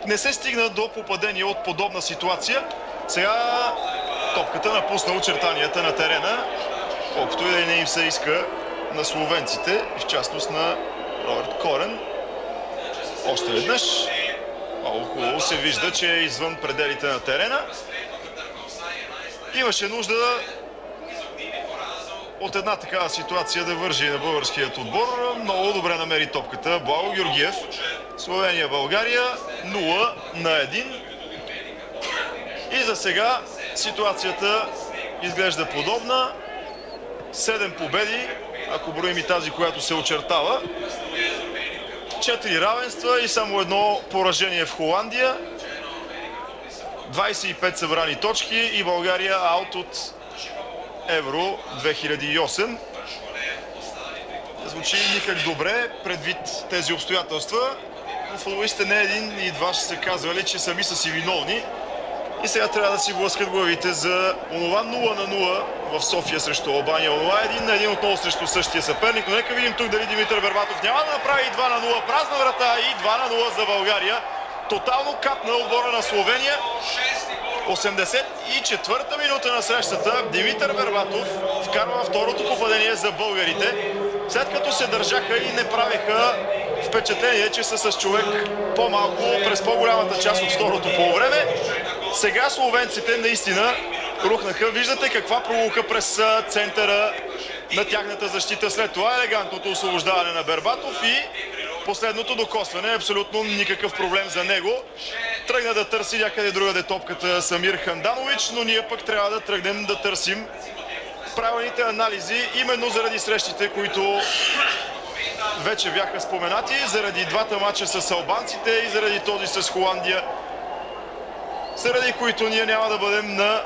Не се стигна до попадение от подобна ситуация. Сега топката напусна очертанията на терена, колкото и да не им се иска на словенците, в частност на Роберт Корен. Още веднъж много хубаво се вижда, че е извън пределите на терена. Имаше нужда от една такава ситуация да вържи на българският отбор. Много добре намери топката Благо Георгиев. Словения-България 0-1. И за сега ситуацията изглежда подобна. 7 победи, ако броим и тази, която се очертава. 4 равенства и само едно поражение в Холандия. 25 събрани точки и България аут от Евро 2008. Звучи никак добре предвид тези обстоятелства. Но футболистите не един и два ще се казвали, че сами са си виновни. И сега трябва да си блъскат главите за онова 0-0 в София срещу Албания. Онова 1-1 отново срещу същия съперник. Но нека видим тук дали Димитър Бербатов няма да направи 2-0. Празна врата и 2-0 за България. Тотално капна отбора на Словения. 84-та минута на срещата. Димитър Бербатов вкарва второто попадение за българите. След като се държаха и не правеха впечатление, че са с човек по-малко през по-голямата част от второто полувреме. Сега словенците наистина рухнаха. Виждате каква пролука през центъра на тяхната защита. След това елегантното освобождаване на Бербатов и последното докосване. Абсолютно никакъв проблем за него. Тръгна да търси някъде другаде топката Самир Ханданович, но ние пък трябва да тръгнем да търсим правилните анализи, именно заради срещите, които вече бяха споменати, заради двата матча с албанците и заради този с Холандия, заради които ние няма да бъдем на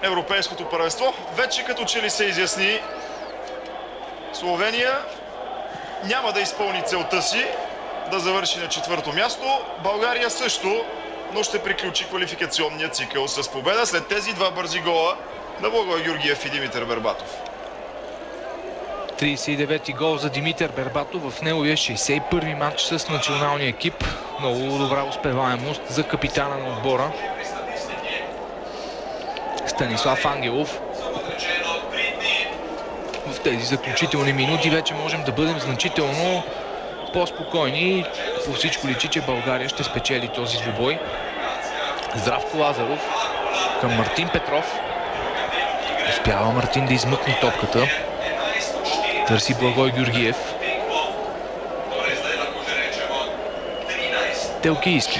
Европейското първенство. Вече като че ли се изясни, Словения няма да изпълни целта си да завърши на 4-то място. България също, но ще приключи квалификационния цикъл с победа след тези два бързи гола на Благой Георгиев и Димитър Бербатов. 39-ти гол за Димитър Бербатов в неговия 61-ми матч с националния екип. Много добра успеваемост за капитана на отбора. Станислав Ангелов. В тези заключителни минути вече можем да бъдем значително по-спокойни. По всичко личи, че България ще спечели този двубой. Здравко Лазаров към Мартин Петров. Успява Мартин да измъкне топката. Търси Благой Георгиев. Телкийски.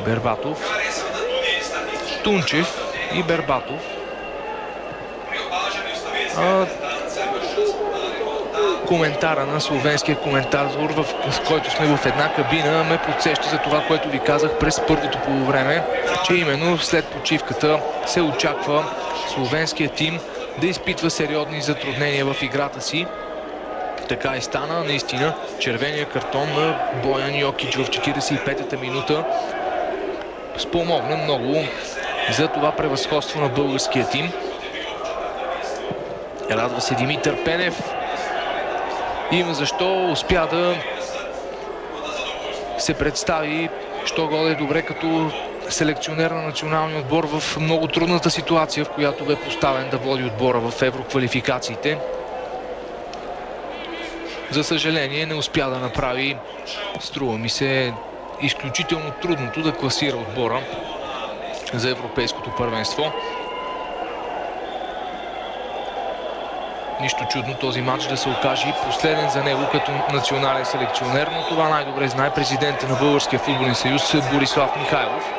Бербатов. Тунчев и Бербатов. Коментара на словенския коментатор, в който сме в една кабина, ме подсеща за това, което ви казах през първото полувреме, че именно след почивката се очаква словенския тим да изпитва сериозни затруднения в играта си. Така и стана. Наистина червения картон на Боян Йокич в 45-та минута спомогна много за това превъзходство на българския тим. Радва се Димитър Пенев. Има защо успя да се представи що годе добре като селекционер на националния отбор в много трудната ситуация, в която бе поставен да води отбора в евроквалификациите. За съжаление не успя да направи, струва ми се, изключително трудното да класира отбора за европейското първенство. Нищо чудно този матч да се окаже последен за него като национален селекционер, но това най-добре знае президента на Българския футболен съюз Борислав Михайлов.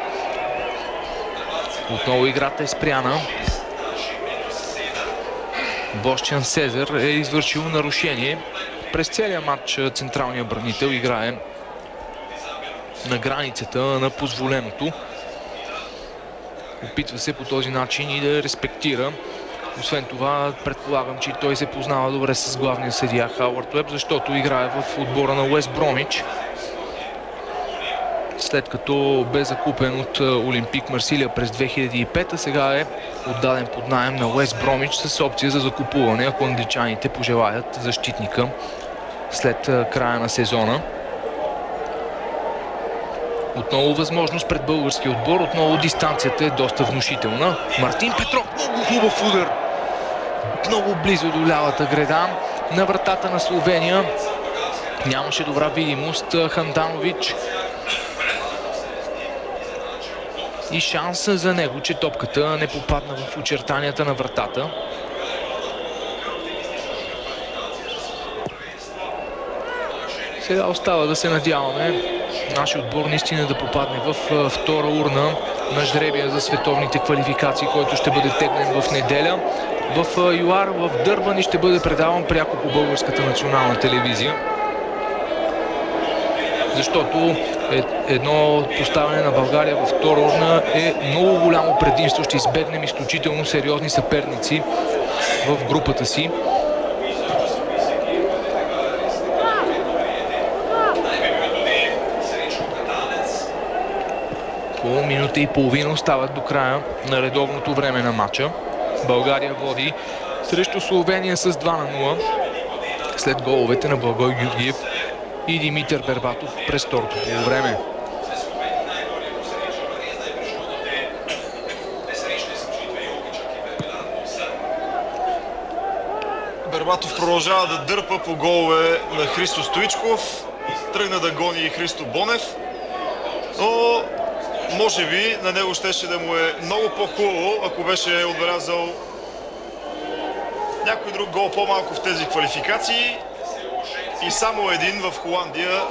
Отново играта е спряна. Бощян Сезер е извършил нарушение. През целия матч централният бранител играе на границата на позволеното. Опитва се по този начин и да респектира. Освен това, предполагам, че той се познава добре с главния съдия Хауърд Уеб, защото играе в отбора на Уест Бромич. След като бе закупен от Олимпик Марсилия през 2005, сега е отдаден под наем на Уест Бромич с опция за закупуване, ако англичаните пожелаят защитника след края на сезона. Отново възможност пред българския отбор, отново дистанцията е доста внушителна. Мартин Петров, много хубав удар. Много близо до лявата греда на вратата на Словения. Нямаше добра видимост Ханданович. И шанс за него, че топката не попадна в очертанията на вратата. Сега остава да се надяваме нашия отбор наистина да попадне в втора урна на жребия за световните квалификации, който ще бъде теглен в неделя в ЮАР в Дърбан и ще бъде предаван пряко по Българската национална телевизия. Защото едно поставяне на България във втора урна е много голямо предимство. Ще избегнем изключително сериозни съперници в групата си. Около минута и половина остават до края на редовното време на матча. България води срещу Словения с 2-0 след головете на Благой Георгиев и Димитър Бербатов през второто полувреме. Бербатов продължава да дърпа по голове на Христо Стоичков. Тръгна да гони и Христо Бонев. Но може би на него щеше да му е много по-хубаво, ако беше отбелязал някой друг гол по-малко в тези квалификации и само един в Холандия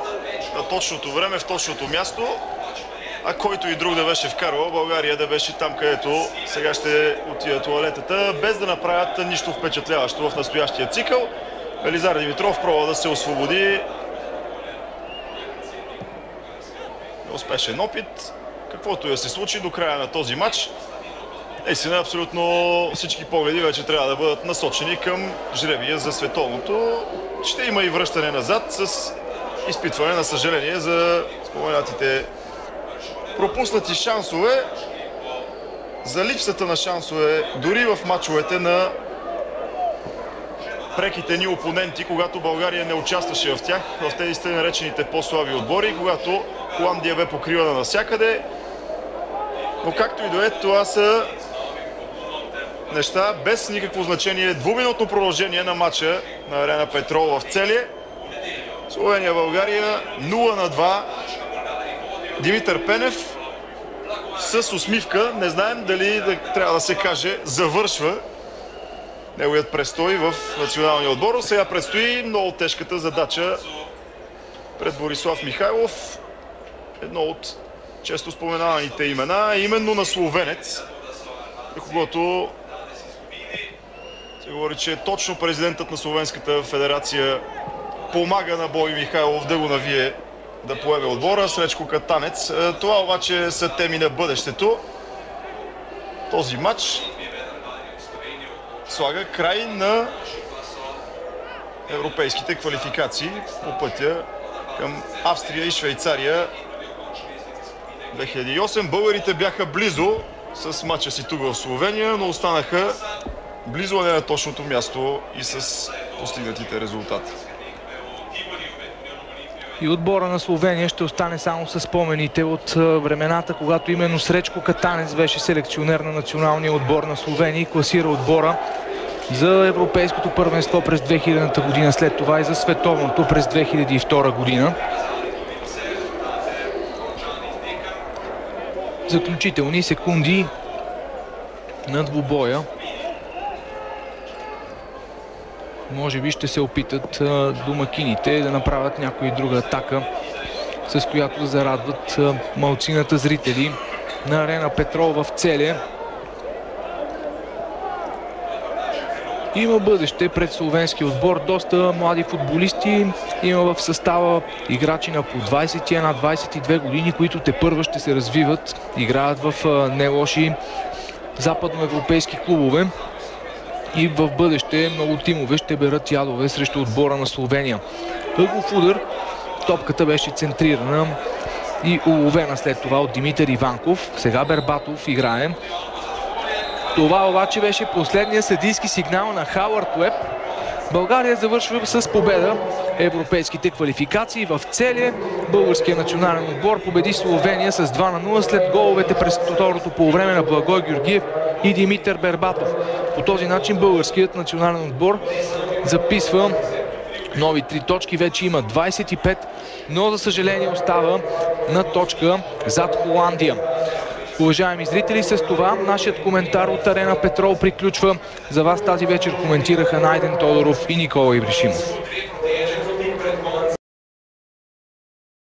на точното време, в точното място, а който и друг да беше вкарвал, България да беше там, където сега ще отида тоалетата, без да направят нищо впечатляващо в настоящия цикъл. Елизар Димитров пробва да се освободи. Успешен опит. Каквото да се случи до края на този матч, наистина абсолютно всички погледи вече трябва да бъдат насочени към жребия за световното. Ще има и връщане назад с изпитване на съжаление за споменатите пропуснати шансове, за липсата на шансове дори в мачовете на преките ни опоненти, когато България не участваше в тях, в тези тъй наречените по-слаби отбори, когато Холандия бе покривана навсякъде. Но както и да е, това са неща без никакво значение. Двуминутно продължение на матча на Арена Петрол в Целие. Словения-България 0-2. Димитър Пенев с с усмивка. Не знаем дали трябва да се каже завършва неговият престой в националния отбор. Сега предстои много тежката задача пред Борислав Михайлов. Едно от често споменаваните имена, именно на словенец, за когото се говори, че точно президентът на Словенската федерация помага на Боби Михайлов да го навие да поеме отбора. Сречко Катанец. Това обаче са теми на бъдещето. Този матч слага край на европейските квалификации по пътя към Австрия и Швейцария 2008. Българите бяха близо с матча си тук в Словения, но останаха близо, не на точното място и с постигнатите резултати. И отбора на Словения ще остане само с спомените от времената, когато именно Сречко Катанец беше селекционер на националния отбор на Словения и класира отбора за европейското първенство през 2000-та година, след това и за световното през 2002 година. Заключителни секунди на двубоя. Може би ще се опитат домакините да направят някоя друга атака, с която да зарадват малцината зрители на Арена Петрол в Целия. Има бъдеще пред словенския отбор. Доста млади футболисти има в състава, играчи на по 21-22 години, които тепърва ще се развиват, играят в нелоши западноевропейски клубове. И в бъдеще много тимове ще берат ядове срещу отбора на Словения. Ъглов удар, топката беше центрирана и уловена след това от Димитър Иванков. Сега Бербатов играе. Това обаче беше последния съдийски сигнал на Хауърд Уеб. България завършва с победа европейските квалификации в Целия. Българския национален отбор победи Словения с 2-0 след головете през второто полувреме на Благой Георгиев и Димитър Бербатов. По този начин българският национален отбор записва нови 3 точки. Вече има 25, но за съжаление остава на точка зад Холандия. Уважаеми зрители, с това нашият коментар от Арена Петрол приключва. За вас тази вечер коментираха Найден Тодоров и Никола Ибришимов.